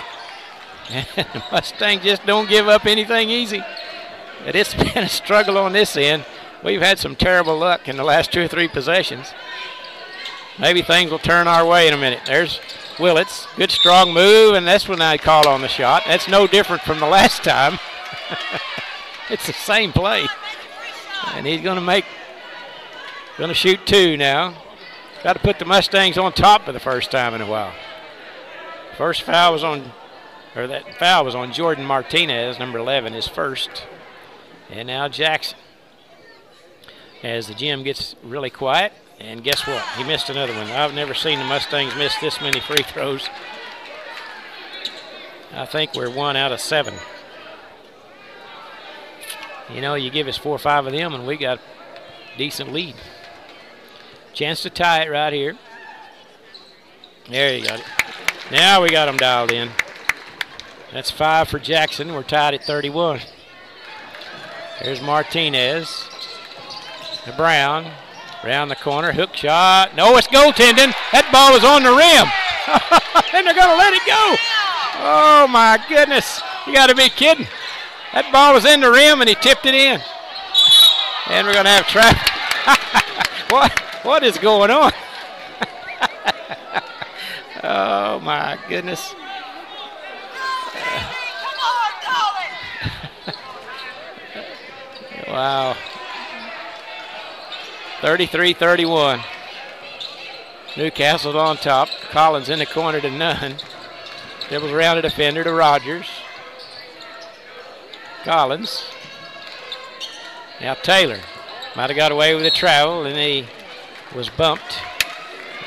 And the Mustangs just don't give up anything easy. But it's been a struggle on this end. We've had some terrible luck in the last 2 or 3 possessions. Maybe things will turn our way in a minute. There's Willits. Good strong move, and that's when I call on the shot. That's no different from the last time. It's the same play. And he's going to shoot 2 now. Got to put the Mustangs on top for the first time in a while. That foul was on Jordan Martinez, number 11, his first. And now Jackson. As the gym gets really quiet, and guess what? He missed another one. I've never seen the Mustangs miss this many free throws. I think we're 1 out of 7. You know, you give us 4 or 5 of them, and we got a decent lead. Chance to tie it right here. There you got it. Now we got them dialed in. That's 5 for Jackson. We're tied at 31. There's Martinez. To Brown. Around the corner. Hook shot. No, it's goaltending. That ball is on the rim. And they're going to let it go. Oh, my goodness. You got to be kidding. That ball was in the rim, and he tipped it in. And we're going to have traffic. What is going on? Oh, my goodness. Wow. 33-31. Newcastle's on top. Collins in the corner to Nunn. Dribbles around a defender to Rogers. Collins. Now Taylor. Might have got away with a travel, and he was bumped.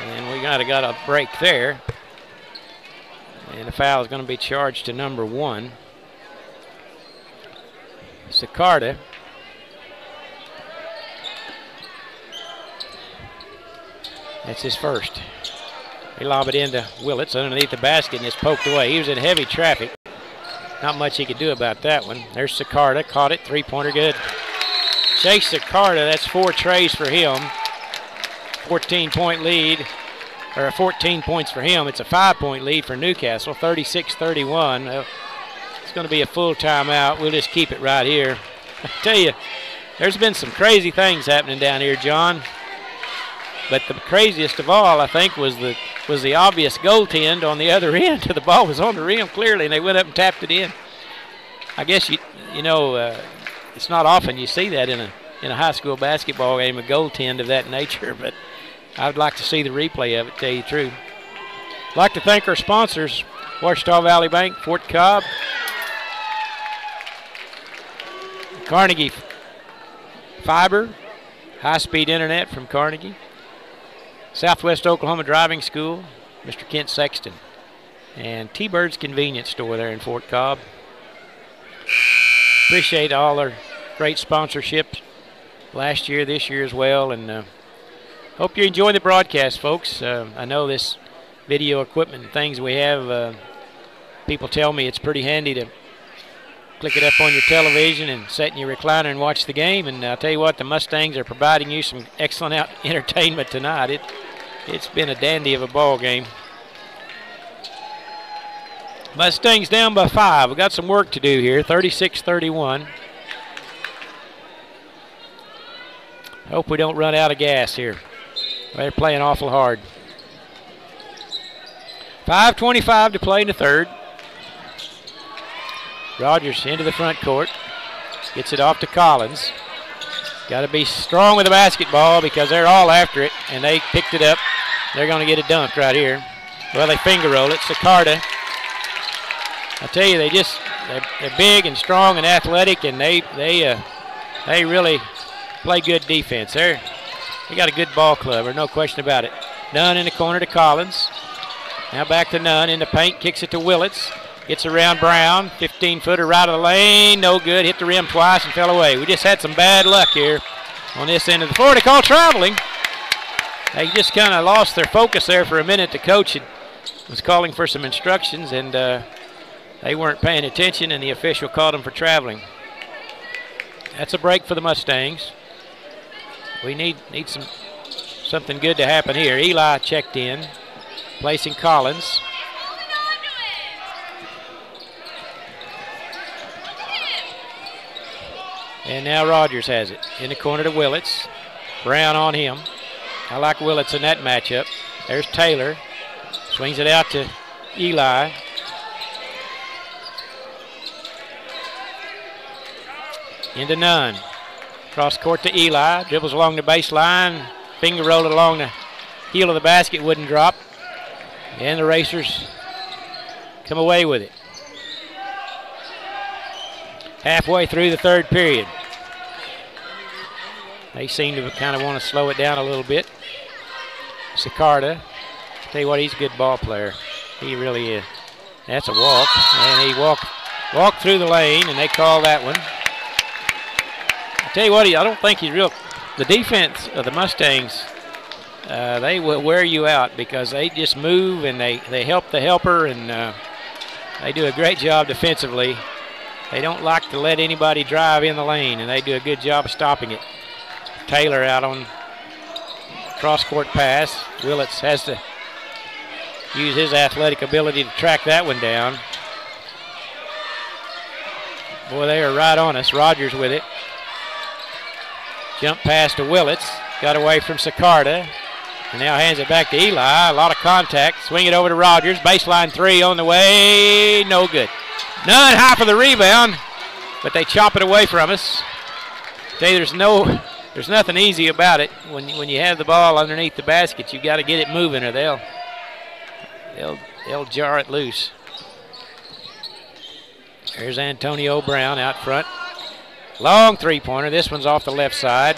And we might have got a break there. And the foul is going to be charged to number 1. Sicarda. That's his first. They lob it into Willits underneath the basket, and it's poked away. He was in heavy traffic. Not much he could do about that one. There's Sicarda. Caught it. 3-pointer good. Chase Sicarda, that's 4 trays for him. 14-point lead, or 14 points for him. It's a 5-point lead for Newcastle, 36-31. It's going to be a full timeout. We'll just keep it right here. I tell you, there's been some crazy things happening down here, John. But the craziest of all, I think, was the obvious goaltend on the other end. The ball was on the rim clearly, and they went up and tapped it in. I guess you know it's not often you see that in a high school basketball game, a goaltend of that nature. But I'd like to see the replay of it, to tell you the truth. I'd like to thank our sponsors: Ouachita Valley Bank, Fort Cobb, Carnegie Fiber, high-speed internet from Carnegie, Southwest Oklahoma Driving School, Mr. Kent Sexton, and T-Bird's Convenience Store there in Fort Cobb. Appreciate all our great sponsorships last year, this year as well, and hope you enjoy the broadcast, folks. I know this video equipment and things we have, people tell me it's pretty handy to click it up on your television and sit in your recliner and watch the game. And I'll tell you what, the Mustangs are providing you some excellent entertainment tonight. It's been a dandy of a ball game. Mustangs down by 5. We've got some work to do here, 36-31. Hope we don't run out of gas here. They're playing awful hard. 5:25 to play in the third. Rogers into the front court. Gets it off to Collins. Got to be strong with the basketball because they're all after it, and they picked it up. They're going to get a dunk right here. Well, they finger roll it. Sicarda. I tell you, they're big and strong and athletic, and they really play good defense. They got a good ball club, no question about it. Nunn in the corner to Collins. Now back to Nunn in the paint, kicks it to Willits. Gets around Brown, 15-footer right of the lane, no good. Hit the rim twice and fell away. We just had some bad luck here on this end of the floor. They call traveling. They just kind of lost their focus there for a minute. The coach was calling for some instructions, and they weren't paying attention, and the official called them for traveling. That's a break for the Mustangs. We need something good to happen here. Eli checked in, placing Collins. And now Rogers has it in the corner to Willits. Brown on him. I like Willits in that matchup. There's Taylor. Swings it out to Eli. into Nunn. Cross court to Eli. Dribbles along the baseline. Finger rolled along the heel of the basket. Wouldn't drop. And the Racers come away with it. Halfway through the third period. They seem to kind of want to slow it down a little bit. Sicarda. Tell you what, he's a good ball player. He really is. That's a walk. And he walked through the lane, and they call that one. I tell you what, I don't think he's real. The defense of the Mustangs, they will wear you out because they just move and they help the helper, and they do a great job defensively. They don't like to let anybody drive in the lane, and they do a good job of stopping it. Taylor out on cross-court pass. Willits has to use his athletic ability to track that one down. Boy, they are right on us. Rogers with it. Jump pass to Willits. Got away from Sicarda. And now hands it back to Eli. A lot of contact. Swing it over to Rogers. Baseline three on the way. No good. Nunn high for the rebound, but they chop it away from us. Tell you, there's nothing easy about it. When you have the ball underneath the basket, you got to get it moving, or they'll jar it loose. There's Antonio Brown out front. Long three-pointer. This one's off the left side.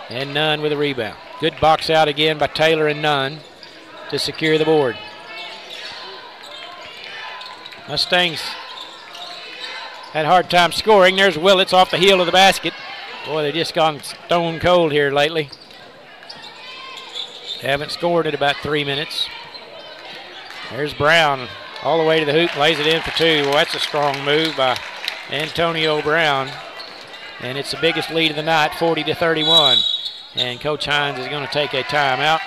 And Nunn with a rebound. Good box out again by Taylor and Nunn to secure the board. Mustangs had a hard time scoring. There's Willits off the heel of the basket. Boy, they've just gone stone cold here lately. They haven't scored in about 3 minutes. There's Brown all the way to the hoop, lays it in for two. Well, that's a strong move by Antonio Brown. And it's the biggest lead of the night, 40-31. And Coach Hines is going to take a timeout.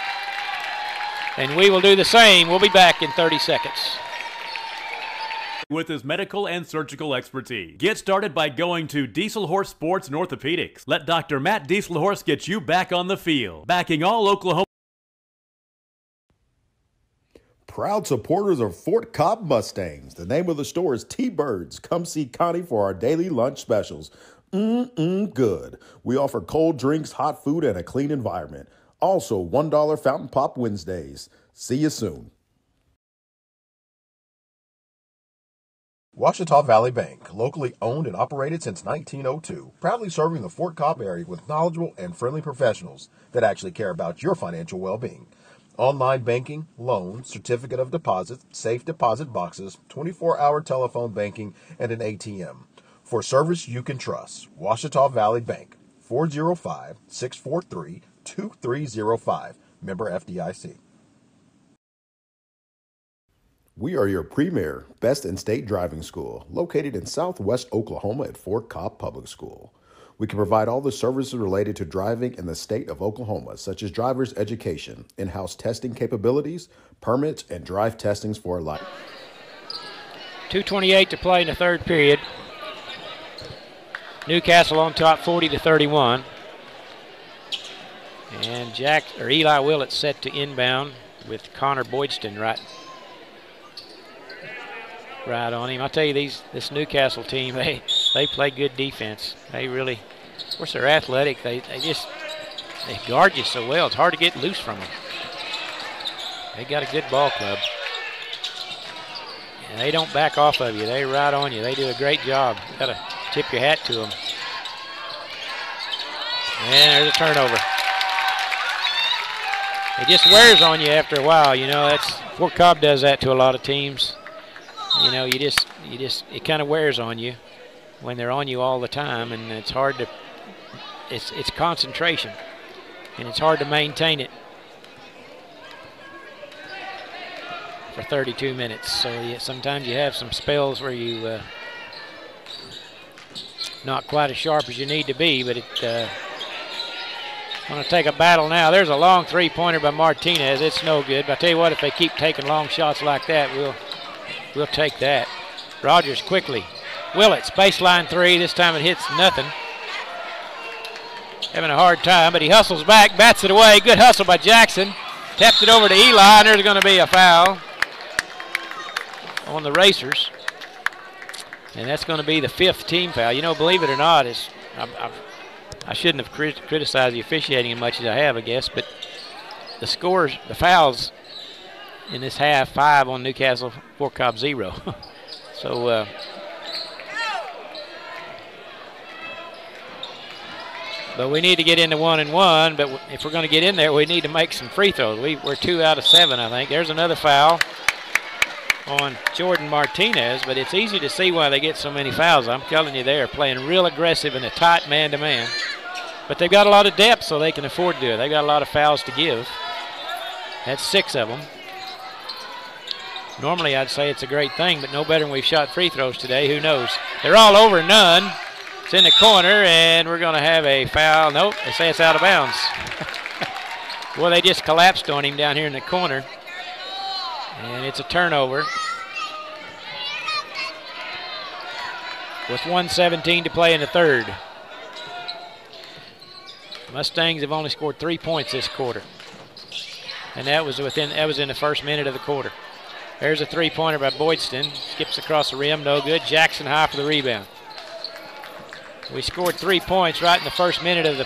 And we will do the same. We'll be back in 30 seconds. With his medical and surgical expertise. Get started by going to Diesel Horse Sports and Orthopedics. Let Dr. Matt Dieselhorse get you back on the field. Backing all Oklahoma. Proud supporters of Fort Cobb Mustangs. The name of the store is T-Birds. Come see Connie for our daily lunch specials. Good. We offer cold drinks, hot food, and a clean environment. Also, $1 Fountain Pop Wednesdays. See you soon. Ouachita Valley Bank, locally owned and operated since 1902, proudly serving the Fort Cobb area with knowledgeable and friendly professionals that actually care about your financial well-being. Online banking, loans, certificate of deposit, safe deposit boxes, 24-hour telephone banking, and an ATM. For service you can trust, Ouachita Valley Bank, 405-643-2305, member FDIC. We are your premier, best in state driving school, located in southwest Oklahoma at Fort Cobb Public School. We can provide all the services related to driving in the state of Oklahoma, such as driver's education, in-house testing capabilities, permits, and drive testings for life. 2:28 to play in the third period. Newcastle on top, 40-31. And Eli Willits set to inbound with Connor Boydston right on him. I'll tell you, this Newcastle team, they play good defense. They really, of course, they're athletic. They guard you so well. It's hard to get loose from them. They got a good ball club. And they don't back off of you. They ride on you. They do a great job. You got to tip your hat to them. And there's a turnover. It just wears on you after a while. You know, Fort Cobb does that to a lot of teams. You know, it kind of wears on you when they're on you all the time, and it's hard to, it's concentration, and it's hard to maintain it for 32 minutes. So sometimes you have some spells where you not quite as sharp as you need to be, but it's going to take a battle now. There's a long three-pointer by Martinez. It's no good. But I tell you what, if they keep taking long shots like that, we'll take that. Rogers quickly. Willits, baseline three. This time it hits nothing. Having a hard time, but he hustles back, bats it away. Good hustle by Jackson. Tapped it over to Eli, and there's going to be a foul on the Racers. And that's going to be the 5th team foul. You know, believe it or not, I shouldn't have criticized the officiating as much as I have, I guess, but the scores, the fouls in this half, 5 on Newcastle, Fort Cobb 0. So, but we need to get into 1-1, but if we're going to get in there, we need to make some free throws. We're 2 out of 7, I think. There's another foul on Jordan Martinez, but it's easy to see why they get so many fouls. I'm telling you, they are playing real aggressive in a tight man-to-man. But they've got a lot of depth, so they can afford to do it. They've got a lot of fouls to give. That's 6 of them. Normally, I'd say it's a great thing, but no better than we've shot free throws today. Who knows? They're all over none. It's in the corner, and we're going to have a foul. Nope, they say it's out of bounds. Well, they just collapsed on him down here in the corner. And it's a turnover. With 1:17 to play in the third. Mustangs have only scored 3 points this quarter. And that was in the first minute of the quarter. There's a three-pointer by Boydston. Skips across the rim, no good. Jackson High for the rebound. We scored 3 points right in the first minute of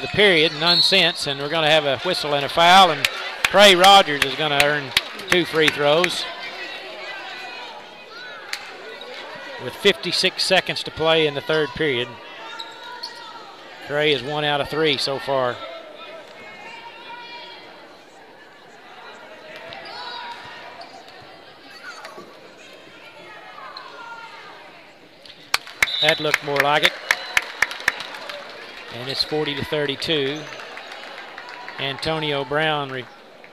the period, none since, and we're going to have a whistle and a foul, and Trey Rogers is going to earn 2 free throws. With 56 seconds to play in the third period. Trey is 1 out of 3 so far. That looked more like it. And it's 40-32. Antonio Brown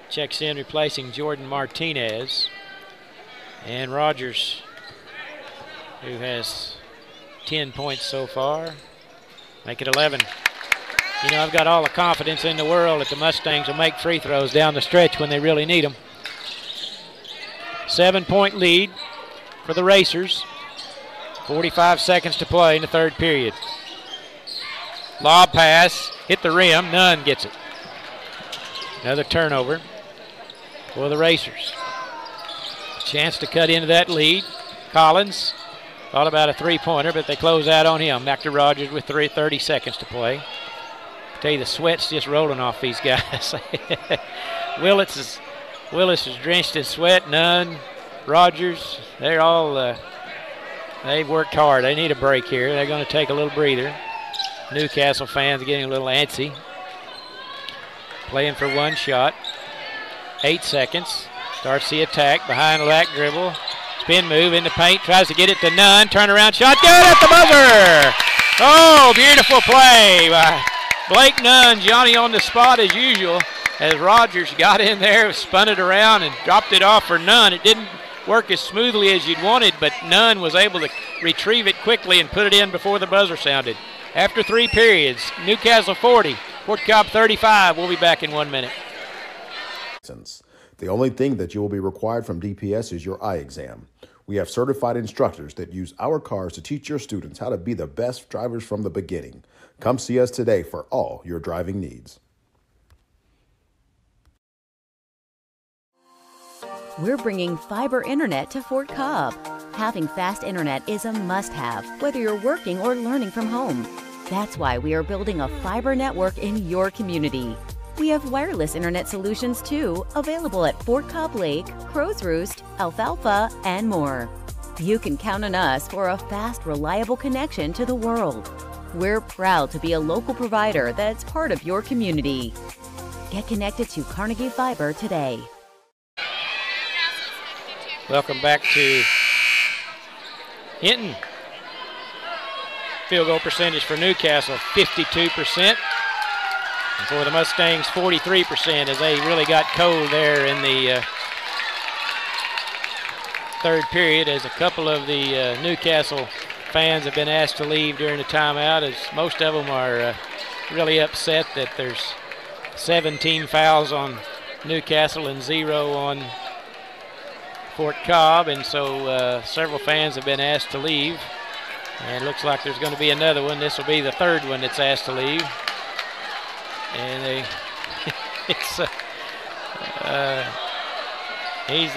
checks in, replacing Jordan Martinez. And Rogers, who has 10 points so far, make it 11. You know, I've got all the confidence in the world that the Mustangs will make free throws down the stretch when they really need them. 7-point lead for the Racers. 45 seconds to play in the third period. Lob pass, hit the rim, none gets it. Another turnover for the Racers. Chance to cut into that lead. Collins thought about a three-pointer, but they close out on him. Back to Rogers with 30 seconds to play. I tell you, the sweat's just rolling off these guys. Willis is drenched in sweat, Nunn, Rogers, they're all... They've worked hard. They need a break here. They're going to take a little breather. Newcastle fans are getting a little antsy. Playing for one shot. 8 seconds. Starts the attack. Behind the back dribble. Spin move in the paint. Tries to get it to Nunn. Turnaround shot. Good at the buzzer. Oh, beautiful play by Blake Nunn. Johnny on the spot as usual. As Rogers got in there, spun it around, and dropped it off for Nunn. It didn't work as smoothly as you'd wanted, but Nunn was able to retrieve it quickly and put it in before the buzzer sounded. After 3 periods, Newcastle 40, Fort Cobb 35. We'll be back in 1 minute. The only thing that you will be required from DPS is your eye exam. We have certified instructors that use our cars to teach your students how to be the best drivers from the beginning. Come see us today for all your driving needs. We're bringing fiber internet to Fort Cobb. Having fast internet is a must-have, whether you're working or learning from home. That's why we are building a fiber network in your community. We have wireless internet solutions too, available at Fort Cobb Lake, Crow's Roost, Alfalfa, and more. You can count on us for a fast, reliable connection to the world. We're proud to be a local provider that's part of your community. Get connected to Carnegie Fiber today. Welcome back to Hinton. Field goal percentage for Newcastle, 52%. And for the Mustangs, 43%, as they really got cold there in the third period, as a couple of the Newcastle fans have been asked to leave during the timeout, as most of them are really upset that there's 17 fouls on Newcastle and 0 on Fort Cobb, and so several fans have been asked to leave, and it looks like there's going to be another one. This will be the third one that's asked to leave, and he's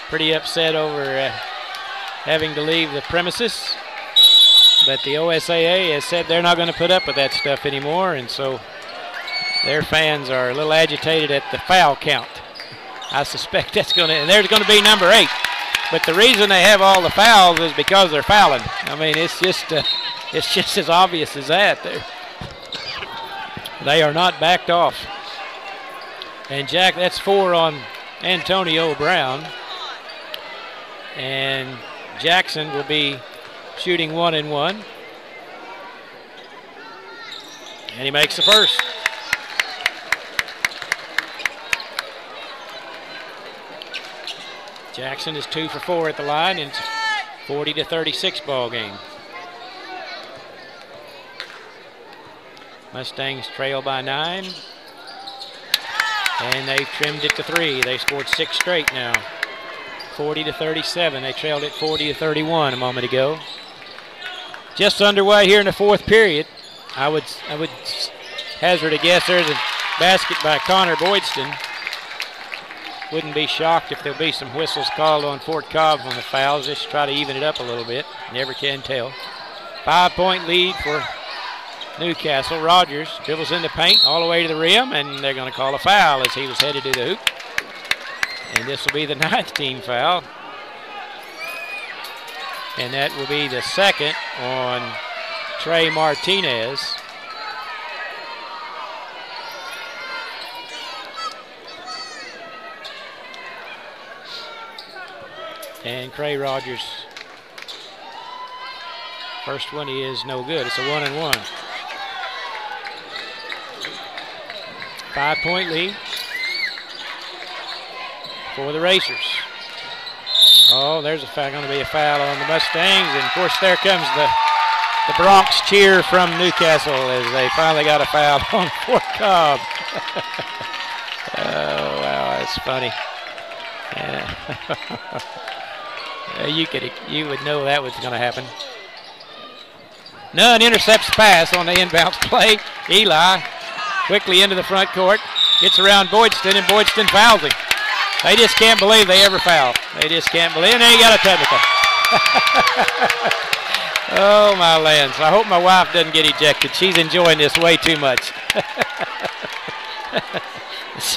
pretty upset over having to leave the premises. But the OSAA has said they're not going to put up with that stuff anymore, and so their fans are a little agitated at the foul count. I suspect that's going to, and there's going to be number 8. But the reason they have all the fouls is because they're fouling. I mean, it's just as obvious as that. They are not backed off. And Jack, that's 4 on Antonio Brown. And Jackson will be shooting 1-1. And he makes the first. Jackson is 2 for 4 at the line, and 40-36 ball game. Mustangs trail by 9. And they've trimmed it to 3. They scored 6 straight now. 40-37. They trailed it 40-31 a moment ago. Just underway here in the 4th period. I would hazard a guess there's a basket by Connor Boydston. Wouldn't be shocked if there'll be some whistles called on Fort Cobb on the fouls, just to try to even it up a little bit. Never can tell. 5-point lead for Newcastle. Rogers dribbles in the paint all the way to the rim, and they're going to call a foul as he was headed to the hoop. And this will be the 9th team foul. And that will be the 2nd on Trey Martinez. And Cray Rogers, first one is no good. It's a 1-1. 5-point lead for the Racers. Oh, there's going to be a foul on the Mustangs, and of course there comes the Bronx cheer from Newcastle as they finally got a foul on Fort Cobb. Oh, wow, that's funny. Yeah. You would know that was going to happen. Nunn intercepts the pass on the inbounds play. Eli quickly into the front court, gets around Boydston, and Boydston fouls him. They just can't believe they ever foul. They just can't believe, and then he got a technical. Oh, my lands. I hope my wife doesn't get ejected. She's enjoying this way too much.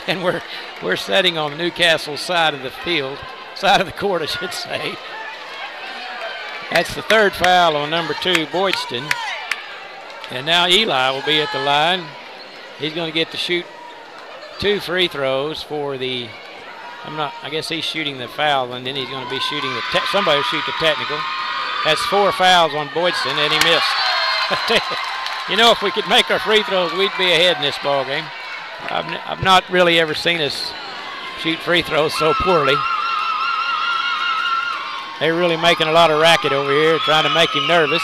And we're sitting on Newcastle's side of the field. Side of the court, I should say. That's the 3rd foul on number 2, Boydston. And now Eli will be at the line. He's going to get to shoot 2 free throws for the, I guess he's shooting the foul, and then he's going to be shooting somebody will shoot the technical. That's 4 fouls on Boydston, and he missed. You know, if we could make our free throws, we'd be ahead in this ball game. I've not really ever seen us shoot free throws so poorly. They're really making a lot of racket over here, trying to make him nervous,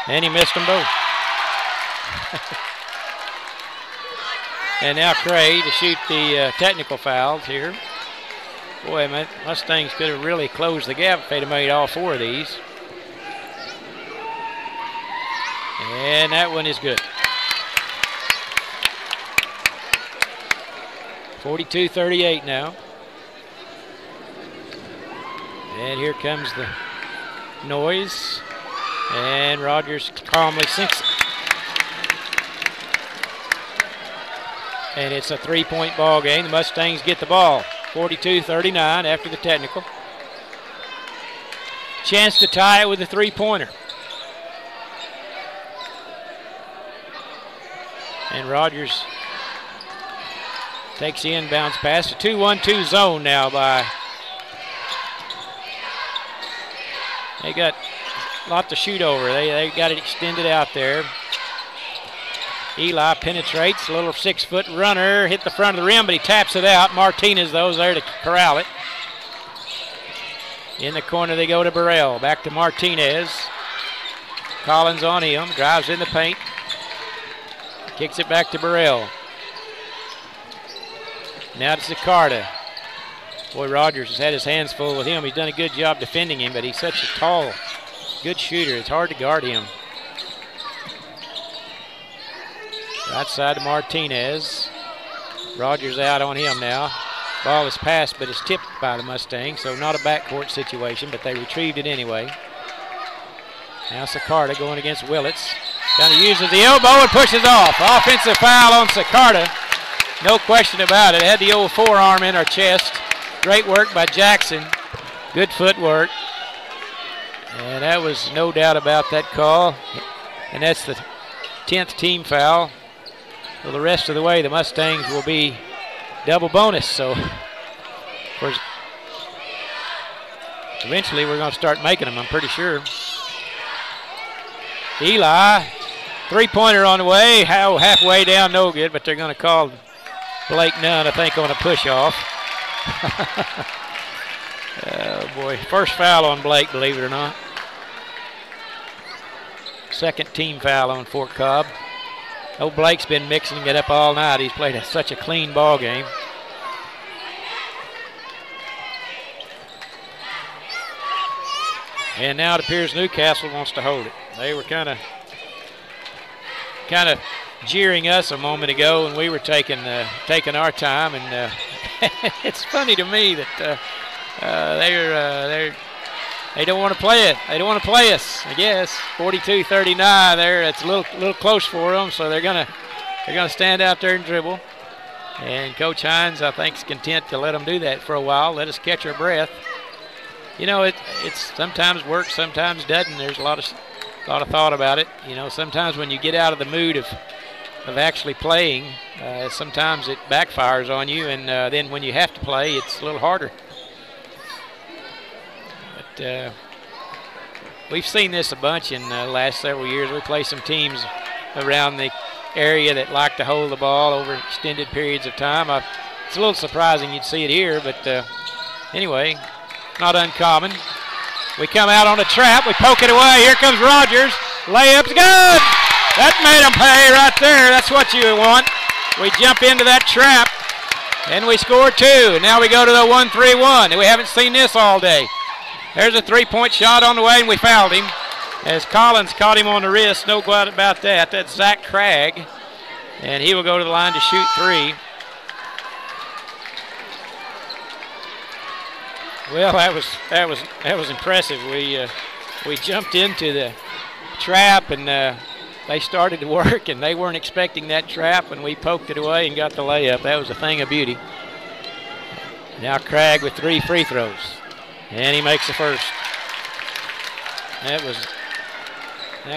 and he missed them both. And now Cray to shoot the technical fouls here. Boy, man, Mustangs could have really closed the gap if they'd have made all 4 of these. And that one is good. 42-38 now. And here comes the noise. And Rogers calmly sinks it. And it's a 3-point ball game. The Mustangs get the ball. 42-39 after the technical. Chance to tie it with a 3-pointer. And Rogers takes the inbounds pass. A 2-1-2 zone now by. They got a lot to shoot over. They got it extended out there. Eli penetrates, a little 6-foot runner, hit the front of the rim, but he taps it out. Martinez, though, is there to corral it. In the corner they go to Burrell. Back to Martinez. Collins on him, drives in the paint. Kicks it back to Burrell. Now to Zicarda. Boy, Rogers has had his hands full with him. He's done a good job defending him, but he's such a tall, good shooter. It's hard to guard him. Right side to Martinez. Rogers out on him now. Ball is passed, but it's tipped by the Mustangs, so not a backcourt situation, but they retrieved it anyway. Now Sicarda going against Willits. Kind of uses the elbow and pushes off. Offensive foul on Sicarda. No question about it. Had the old forearm in her chest. Great work by Jackson. Good footwork. And that was no doubt about that call. And that's the 10th team foul. Well, the rest of the way, the Mustangs will be double bonus. So, of course, eventually we're going to start making them, I'm pretty sure. Eli, three-pointer on the way. Halfway down, no good, but they're going to call Blake Nunn, I think, on a push-off. Oh, boy. First foul on Blake, believe it or not. Second team foul on Fort Cobb. Oh, Blake's been mixing it up all night. He's played such a clean ball game. And now it appears Newcastle wants to hold it. They were kind of jeering us a moment ago, and we were taking our time. And it's funny to me that they don't want to play it. They don't want to play us. I guess 42-39 there. It's a little close for them, so they're gonna stand out there and dribble. And Coach Hines, I think, is content to let them do that for a while. Let us catch our breath. You know, it's sometimes works, sometimes doesn't. There's a lot of thought about it. You know, sometimes when you get out of the mood of actually playing, sometimes it backfires on you, and then when you have to play, it's a little harder. But we've seen this a bunch in the last several years. We play some teams around the area that like to hold the ball over extended periods of time. It's a little surprising you'd see it here, but anyway, not uncommon. We come out on a trap. We poke it away. Here comes Rogers. Layup's good. That made them pay right there. That's what you want. We jump into that trap, and we score two. And now we go to the 1-3-1. And we haven't seen this all day. There's a three-point shot on the way, and we fouled him as Collins caught him on the wrist. No doubt about that. That's Zach Craig, and he will go to the line to shoot three. Well, that was impressive. We jumped into the trap, and they started to work, and they weren't expecting that trap, and we poked it away and got the layup. That was a thing of beauty. Now Craig with 3 free throws, and he makes the first. That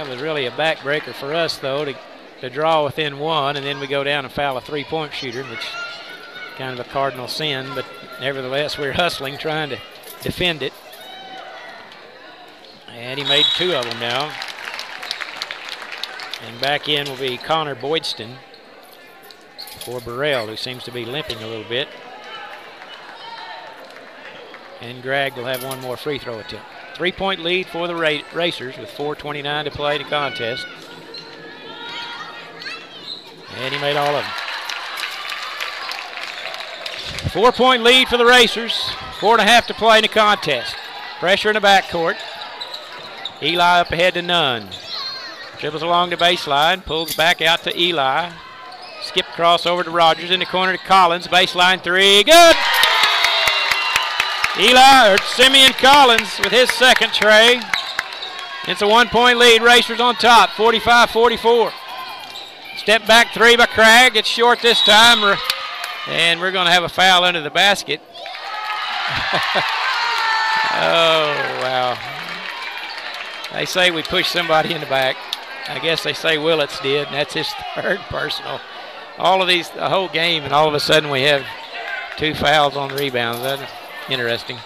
was really a backbreaker for us, though, to draw within one, and then we go down and foul a three-point shooter, which is kind of a cardinal sin, but nevertheless, we're hustling, trying to defend it. And he made 2 of them now. And back in will be Connor Boydston for Burrell, who seems to be limping a little bit. And Gregg will have one more free throw attempt. 3-point lead for the Racers with 4:29 to play in the contest. And he made all of them. 4-point lead for the Racers. 4.5 to play in the contest. Pressure in the backcourt. Eli up ahead to Nunn. Dribbles along the baseline, pulls back out to Eli. Skip cross over to Rogers in the corner to Collins. Baseline three, good! Simeon Collins with his second tray. It's a 1-point lead. Racers on top, 45-44. Step back three by Craig. It's short this time. And we're going to have a foul under the basket. Oh, wow. They say we pushed somebody in the back. I guess they say Willits did, and that's his 3rd personal. All of these, the whole game, and all of a sudden we have 2 fouls on rebounds. That's interesting.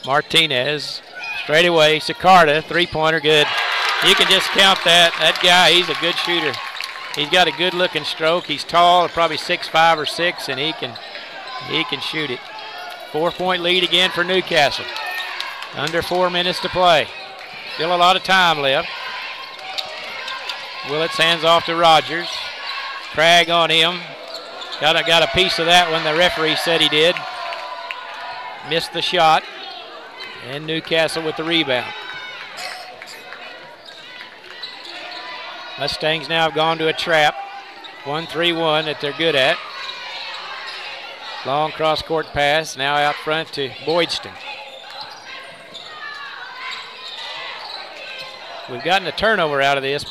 Martinez, straight away. Sicarda, 3-pointer, good. You can just count that. That guy, he's a good shooter. He's got a good-looking stroke. He's tall, probably 6'5" or 6", and he can shoot it. 4-point lead again for Newcastle. Under 4 minutes to play. Still a lot of time left. Willits hands off to Rogers. Craig on him. Got a piece of that one. The referee said he did. Missed the shot. And Newcastle with the rebound. Mustangs now have gone to a trap. 1-3-1 that they're good at. Long cross-court pass, now out front to Boydston. We've gotten a turnover out of this.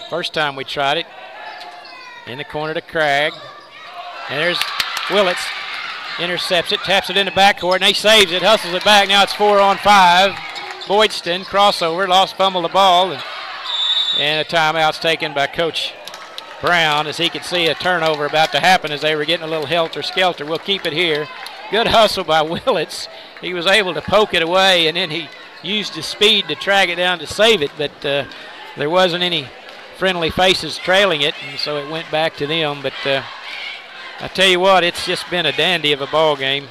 First time we tried it. In the corner to Cragg. And there's Willits. Intercepts it, taps it in the backcourt, and he saves it, hustles it back. Now it's 4-on-5. Boydston, crossover, fumbled the ball. And a timeout's taken by Coach Brown as he could see a turnover about to happen as they were getting a little helter-skelter. We'll keep it here. Good hustle by Willits. He was able to poke it away, and then he used his speed to drag it down to save it, but there wasn't any friendly faces trailing it, and so it went back to them. But I tell you what, it's just been a dandy of a ball game.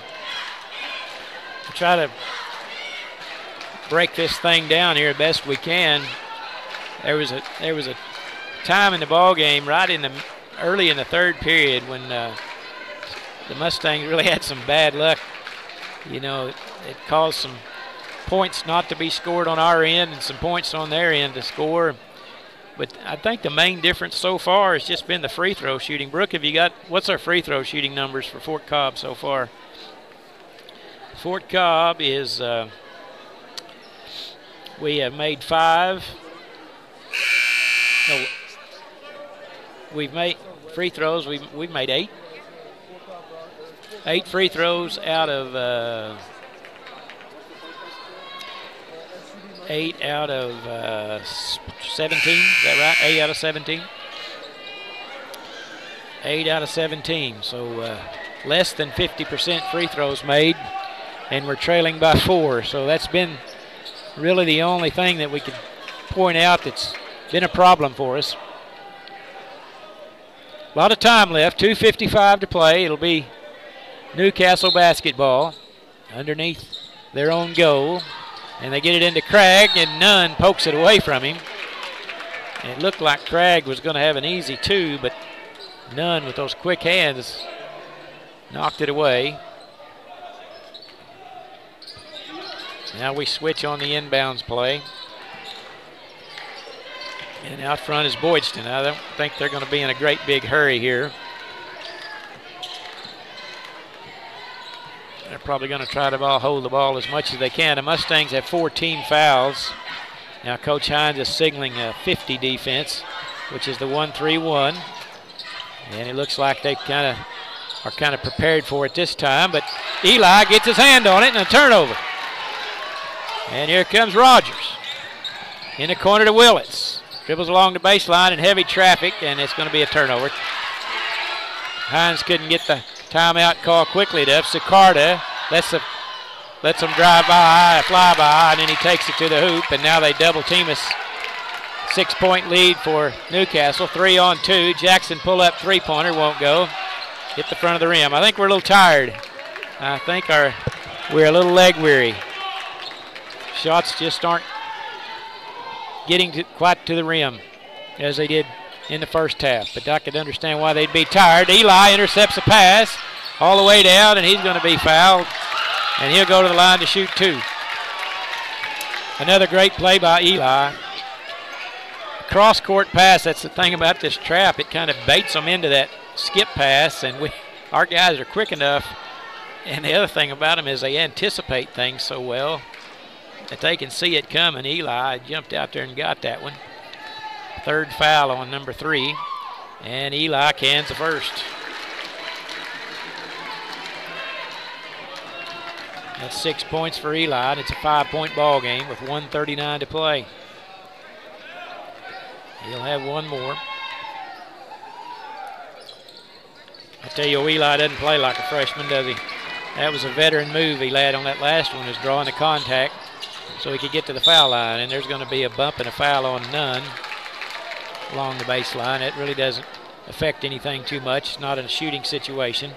Try to break this thing down here as best we can. There was a time in the ball game right in the early in the third period when the Mustangs really had some bad luck. You know, it caused some points not to be scored on our end and some points on their end to score. But I think the main difference so far has just been the free throw shooting. Brooke, have you got, what's our free throw shooting numbers for Fort Cobb so far? Fort Cobb is, we have made 5. No, we've made free throws, we've made 8. 8 free throws out of 8 out of 17, is that right? 8 out of 17? 8 out of 17, so less than 50% free throws made, and we're trailing by 4. So that's been really the only thing that we could point out that's been a problem for us. A lot of time left, 2:55 to play. It'll be Newcastle basketball underneath their own goal. And they get it into Cragg, and Nunn pokes it away from him. And it looked like Cragg was going to have an easy 2, but Nunn, with those quick hands, knocked it away. Now we switch on the inbounds play. And out front is Boydston. I don't think they're going to be in a great big hurry here. They're probably going to try to hold the ball as much as they can. The Mustangs have 14 fouls. Now Coach Hines is signaling a 50 defense, which is the 1-3-1. And it looks like they are kind of prepared for it this time. But Eli gets his hand on it and a turnover. And here comes Rogers. In the corner to Willits. Dribbles along the baseline in heavy traffic, and it's going to be a turnover. Hines couldn't get the timeout call quickly enough. Sicarda lets them drive by, fly by, and then he takes it to the hoop, and now they double team us. 6-point lead for Newcastle. 3-on-2. Jackson pull up three-pointer, won't go. Hit the front of the rim. I think we're a little tired. I think we're a little leg weary. Shots just aren't getting quite to the rim as they did in the first half. But I could understand why they'd be tired. Eli intercepts a pass all the way down, and he's going to be fouled. And he'll go to the line to shoot 2. Another great play by Eli. Cross-court pass, that's the thing about this trap. It kind of baits them into that skip pass, and our guys are quick enough. And the other thing about them is they anticipate things so well that they can see it coming. Eli jumped out there and got that one. 3rd foul on number 3, and Eli cans the first. That's 6 points for Eli, and it's a 5-point ball game with 1:39 to play. He'll have one more. I tell you, Eli doesn't play like a freshman, does he? That was a veteran move he had on that last one, was drawing the contact so he could get to the foul line, and there's going to be a bump and a foul on Nunn along the baseline. It really doesn't affect anything too much. It's not a shooting situation.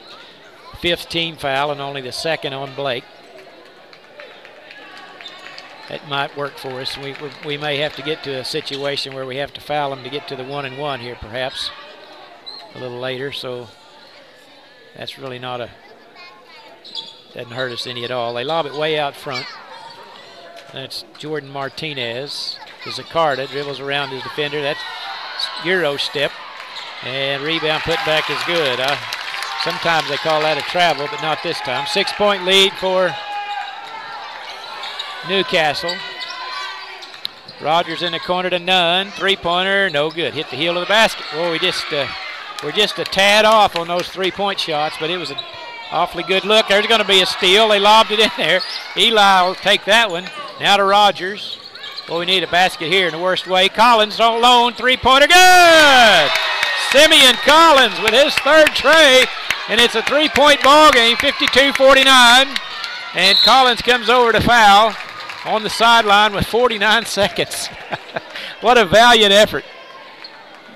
5th team foul and only the 2nd on Blake. That might work for us. We may have to get to a situation where we have to foul him to get to the 1-and-1 here perhaps a little later, so that's really doesn't hurt us any at all. They lob it way out front. That's Jordan Martinez. Zaccarda dribbles around his defender. That's Euro step. And rebound put back is good. Sometimes they call that a travel, but not this time. 6-point lead for Newcastle. Rogers in the corner to Nunn. Three-pointer, no good. Hit the heel of the basket. Well, we're just a tad off on those three-point shots, but it was an awfully good look. There's going to be a steal. They lobbed it in there. Eli will take that one. Now to Rogers. Well, we need a basket here in the worst way. Collins on loan. Three-pointer, good! Simeon Collins with his third tray, and it's a three-point ball game, 52-49. And Collins comes over to foul on the sideline with 49 seconds. What a valiant effort,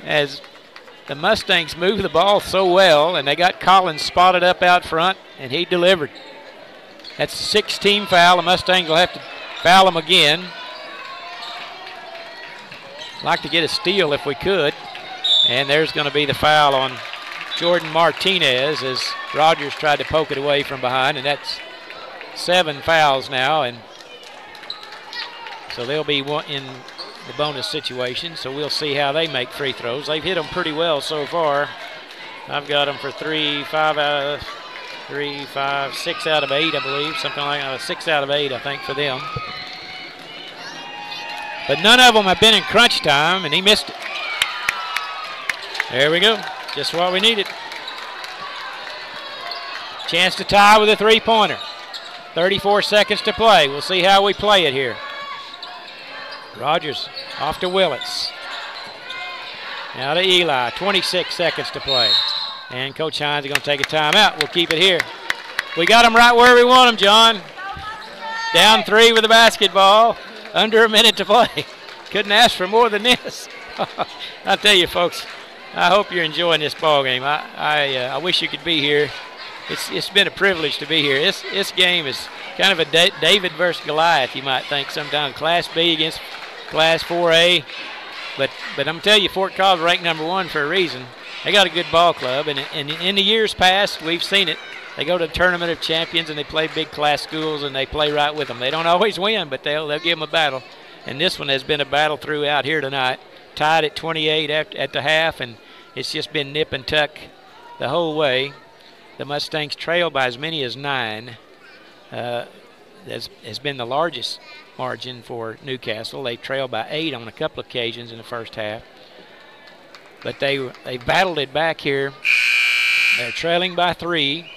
as the Mustangs moved the ball so well, and they got Collins spotted up out front, and he delivered. That's a 6-team foul. The Mustangs will have to foul him again. Like to get a steal if we could. And there's going to be the foul on Jordan Martinez as Rogers tried to poke it away from behind, and that's 7 fouls now, and so they'll be in the bonus situation. So we'll see how they make free throws. They've hit them pretty well so far. I've got them for 6 out of 8, I believe, something like that. 6 out of 8, I think, for them. But none of them have been in crunch time, and he missed it. There we go. Just what we needed. Chance to tie with a three-pointer. 34 seconds to play. We'll see how we play it here. Rogers off to Willits. Now to Eli. 26 seconds to play. And Coach Hines is going to take a timeout. We'll keep it here. We got them right where we want them, John. Down 3 with the basketball. Under a minute to play. Couldn't ask for more than this. I tell you, folks, I hope you're enjoying this ball game. I wish you could be here. It's been a privilege to be here. This game is kind of a David versus Goliath, you might think sometimes. Class B against Class 4A. But I'm telling you, Fort Cobb's ranked number 1 for a reason. They got a good ball club, and in the years past, we've seen it. They go to the Tournament of Champions, and they play big class schools, and they play right with them. They don't always win, but they'll give them a battle. And this one has been a battle throughout here tonight. Tied at 28 at the half, and it's just been nip and tuck the whole way. The Mustangs trail by as many as 9. Has been the largest margin for Newcastle. They trailed by 8 on a couple of occasions in the first half. But they battled it back here. They're trailing by 3,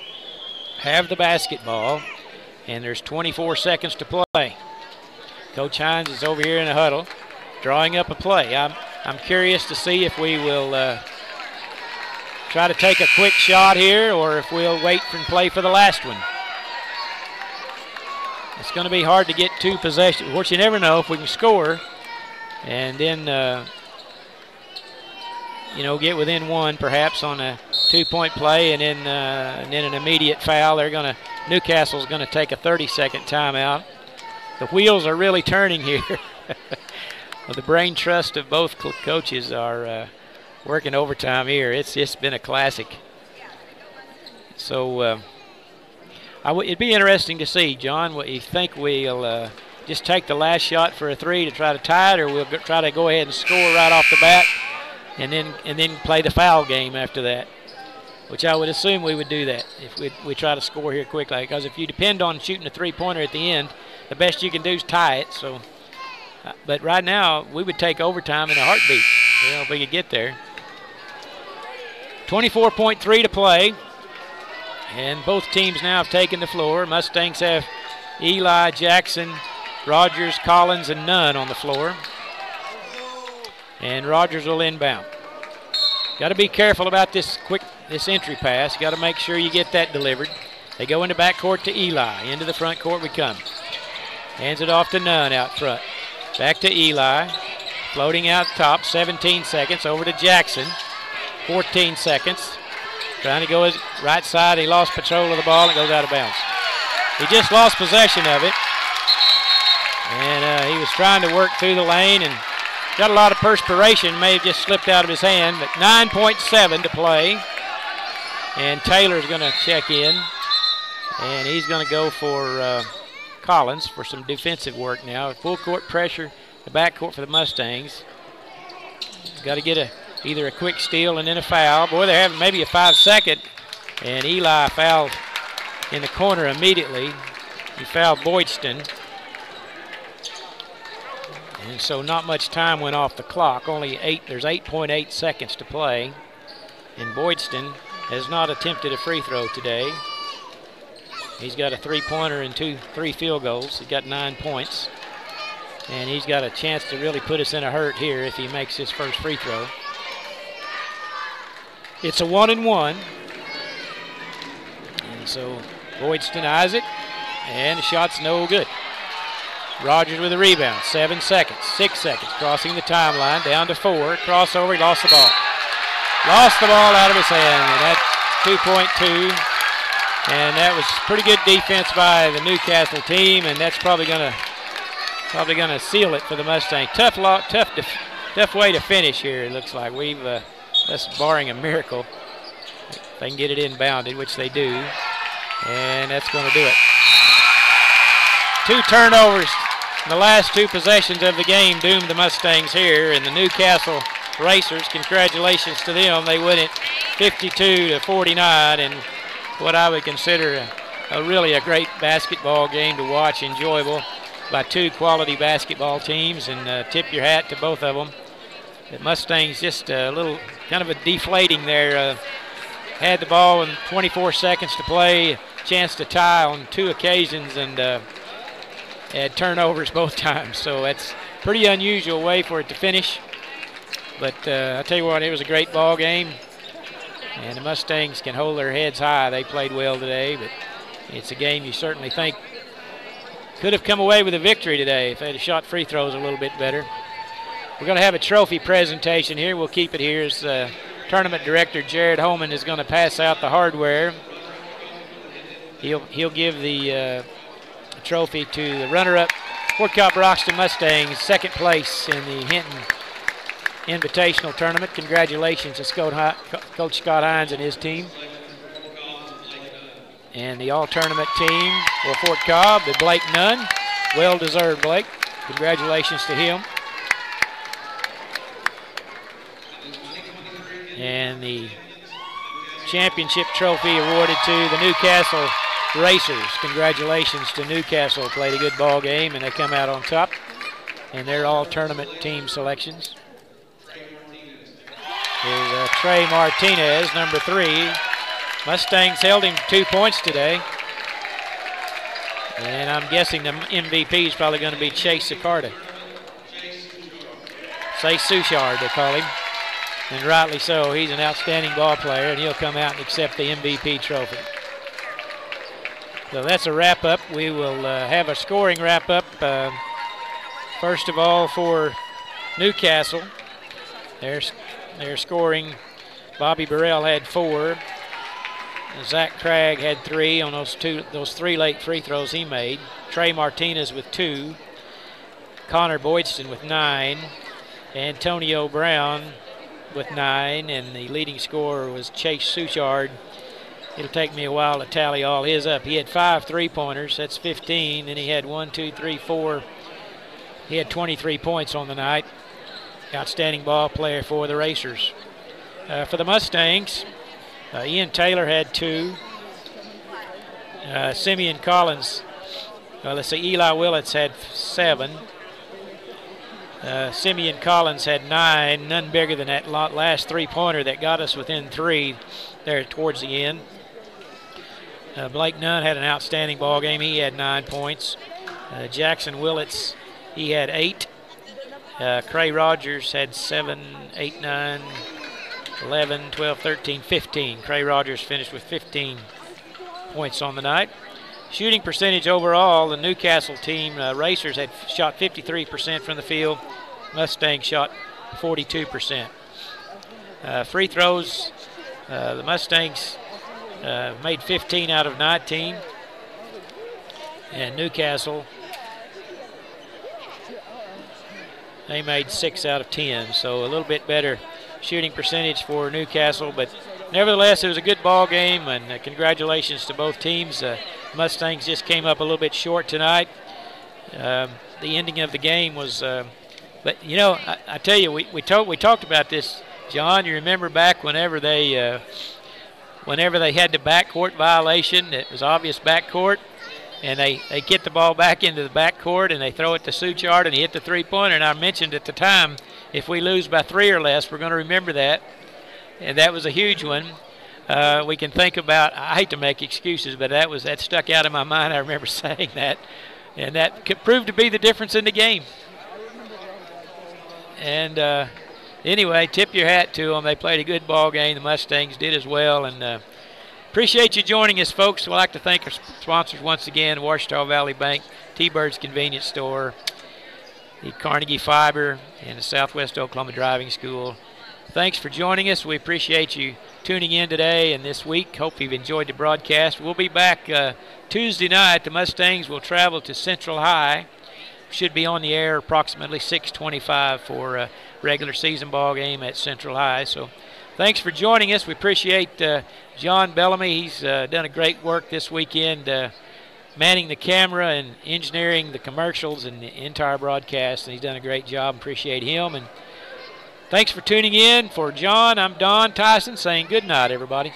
have the basketball, and there's 24 seconds to play. Coach Hines is over here in a huddle, drawing up a play. I'm curious to see if we will try to take a quick shot here, or if we'll wait and play for the last one. It's going to be hard to get 2 possessions. Of course, you never know if we can score and then, get within 1 perhaps on a 2-point play, and then an immediate foul. Newcastle's going to take a 30-second timeout. The wheels are really turning here. Well, the brain trust of both coaches are working overtime here. It's been a classic. So it'd be interesting to see, John, what you think. We'll just take the last shot for a 3 to try to tie it, or we'll try to go ahead and score right off the bat, and then play the foul game after that, which I would assume we would do that if we try to score here quickly, because if you depend on shooting a three-pointer at the end, the best you can do is tie it. So, but right now we would take overtime in a heartbeat, if we could get there. 24.3 to play, and both teams now have taken the floor. Mustangs have Eli, Jackson, Rogers, Collins, and Nunn on the floor. And Rogers will inbound. Got to be careful about this entry pass. Got to make sure you get that delivered. They go into backcourt to Eli. Into the front court we come. Hands it off to Nunn out front. Back to Eli. Floating out top. 17 seconds. Over to Jackson. 14 seconds. Trying to go his right side. He lost control of the ball and goes out of bounds. He just lost possession of it. And he was trying to work through the lane and got a lot of perspiration. May have just slipped out of his hand. But 9.7 to play. And Taylor's going to check in. And he's going to go for Collins for some defensive work now. Full court pressure, the backcourt for the Mustangs. Got to get either a quick steal and then a foul. Boy, they're having maybe a 5-second. And Eli fouled in the corner immediately. He fouled Boydston. And so not much time went off the clock. There's 8.8 seconds to play. And Boydston has not attempted a free throw today. He's got a three-pointer and three field goals. He's got 9 points. And he's got a chance to really put us in a hurt here if he makes his first free throw. It's a 1-and-1. And so Boydston eyes it, and the shot's no good. Rogers with a rebound, 7 seconds, 6 seconds, crossing the timeline, down to 4, crossover, he lost the ball. Lost the ball out of his hand, and that's 2.2. And that was pretty good defense by the Newcastle team, and that's probably gonna seal it for the Mustangs. Tough way to finish here. It looks like that's barring a miracle. If they can get it inbounded, which they do, and that's going to do it. 2 turnovers in the last 2 possessions of the game doomed the Mustangs here, and the Newcastle Racers, congratulations to them. They win it 52-49, and what I would consider really a great basketball game to watch, enjoyable by 2 quality basketball teams, and tip your hat to both of them. The Mustangs just a little kind of a deflating there. Had the ball in 24 seconds to play, chance to tie on 2 occasions, and had turnovers both times. So that's a pretty unusual way for it to finish. But I tell you what, it was a great ball game, and the Mustangs can hold their heads high. They played well today, but it's a game you certainly think could have come away with a victory today if they had shot free throws a little bit better. We're going to have a trophy presentation here. We'll keep it here as tournament director Jared Holman is going to pass out the hardware. He'll give the trophy to the runner-up Fort Cobb Broxton Mustangs, 2nd place in the Hinton Invitational Tournament. Congratulations to Coach Scott Hines and his team. And the all-tournament team for Fort Cobb, the Blake Nunn. Well-deserved, Blake. Congratulations to him. And the championship trophy awarded to the Newcastle Racers. Congratulations to Newcastle. Played a good ball game, and they come out on top. And they're all tournament team selections. Is Trey Martinez, number 3. Mustangs held him 2 points today. And I'm guessing the MVP is probably going to be Chase Sicarda. Souchard, they call him. And rightly so. He's an outstanding ball player, and he'll come out and accept the MVP trophy. So that's a wrap-up. We will have a scoring wrap-up. First of all, for Newcastle, they're scoring. Bobby Burrell had 4. Zach Craig had 3 on those 3 late free throws he made. Trey Martinez with 2. Connor Boydston with 9. Antonio Brown with 9. And the leading scorer was Chase Souchard. It'll take me a while to tally all his up. He had 5 three-pointers. That's 15. And he had 1, 2, 3, 4. He had 23 points on the night. Outstanding ball player for the Racers. For the Mustangs, Ian Taylor had 2. Simeon Collins, Eli Willits had 7. Simeon Collins had 9, none bigger than that last three-pointer that got us within 3 there towards the end. Blake Nunn had an outstanding ball game. He had 9 points. Jackson Willits, he had 8. Cray Rogers had 7, 8, 9, 11, 12, 13, 15. Cray Rogers finished with 15 points on the night. Shooting percentage overall, the Newcastle team, Racers, had shot 53% from the field. Mustangs shot 42%. Free throws, the Mustangs made 15 out of 19. And Newcastle, they made 6 out of 10. So a little bit better shooting percentage for Newcastle, but nevertheless, it was a good ball game, and congratulations to both teams. Mustangs just came up a little bit short tonight. The ending of the game was, but you know, I tell you, we talked about this, John. You remember back whenever they whenever they had the backcourt violation, it was obvious backcourt, and they get the ball back into the backcourt and they throw it to Suchard and he hit the three-pointer. And I mentioned at the time, if we lose by 3 or less, we're going to remember that. And that was a huge one. We can think about, I hate to make excuses, but that stuck out in my mind. I remember saying that. And that proved to be the difference in the game. And anyway, tip your hat to them. They played a good ball game. The Mustangs did as well. And appreciate you joining us, folks. We'd like to thank our sponsors once again, Ouachita Valley Bank, T-Bird's Convenience Store, the Carnegie Fiber, and the Southwest Oklahoma Driving School. Thanks for joining us. We appreciate you tuning in today and this week. Hope you've enjoyed the broadcast. We'll be back Tuesday night. The Mustangs will travel to Central High. Should be on the air approximately 6:25 for a regular season ball game at Central High. So thanks for joining us. We appreciate John Bellamy. He's done a great work this weekend manning the camera and engineering the commercials and the entire broadcast, and he's done a great job. Appreciate him. And thanks for tuning in. For John, I'm Don Tyson saying good night, everybody.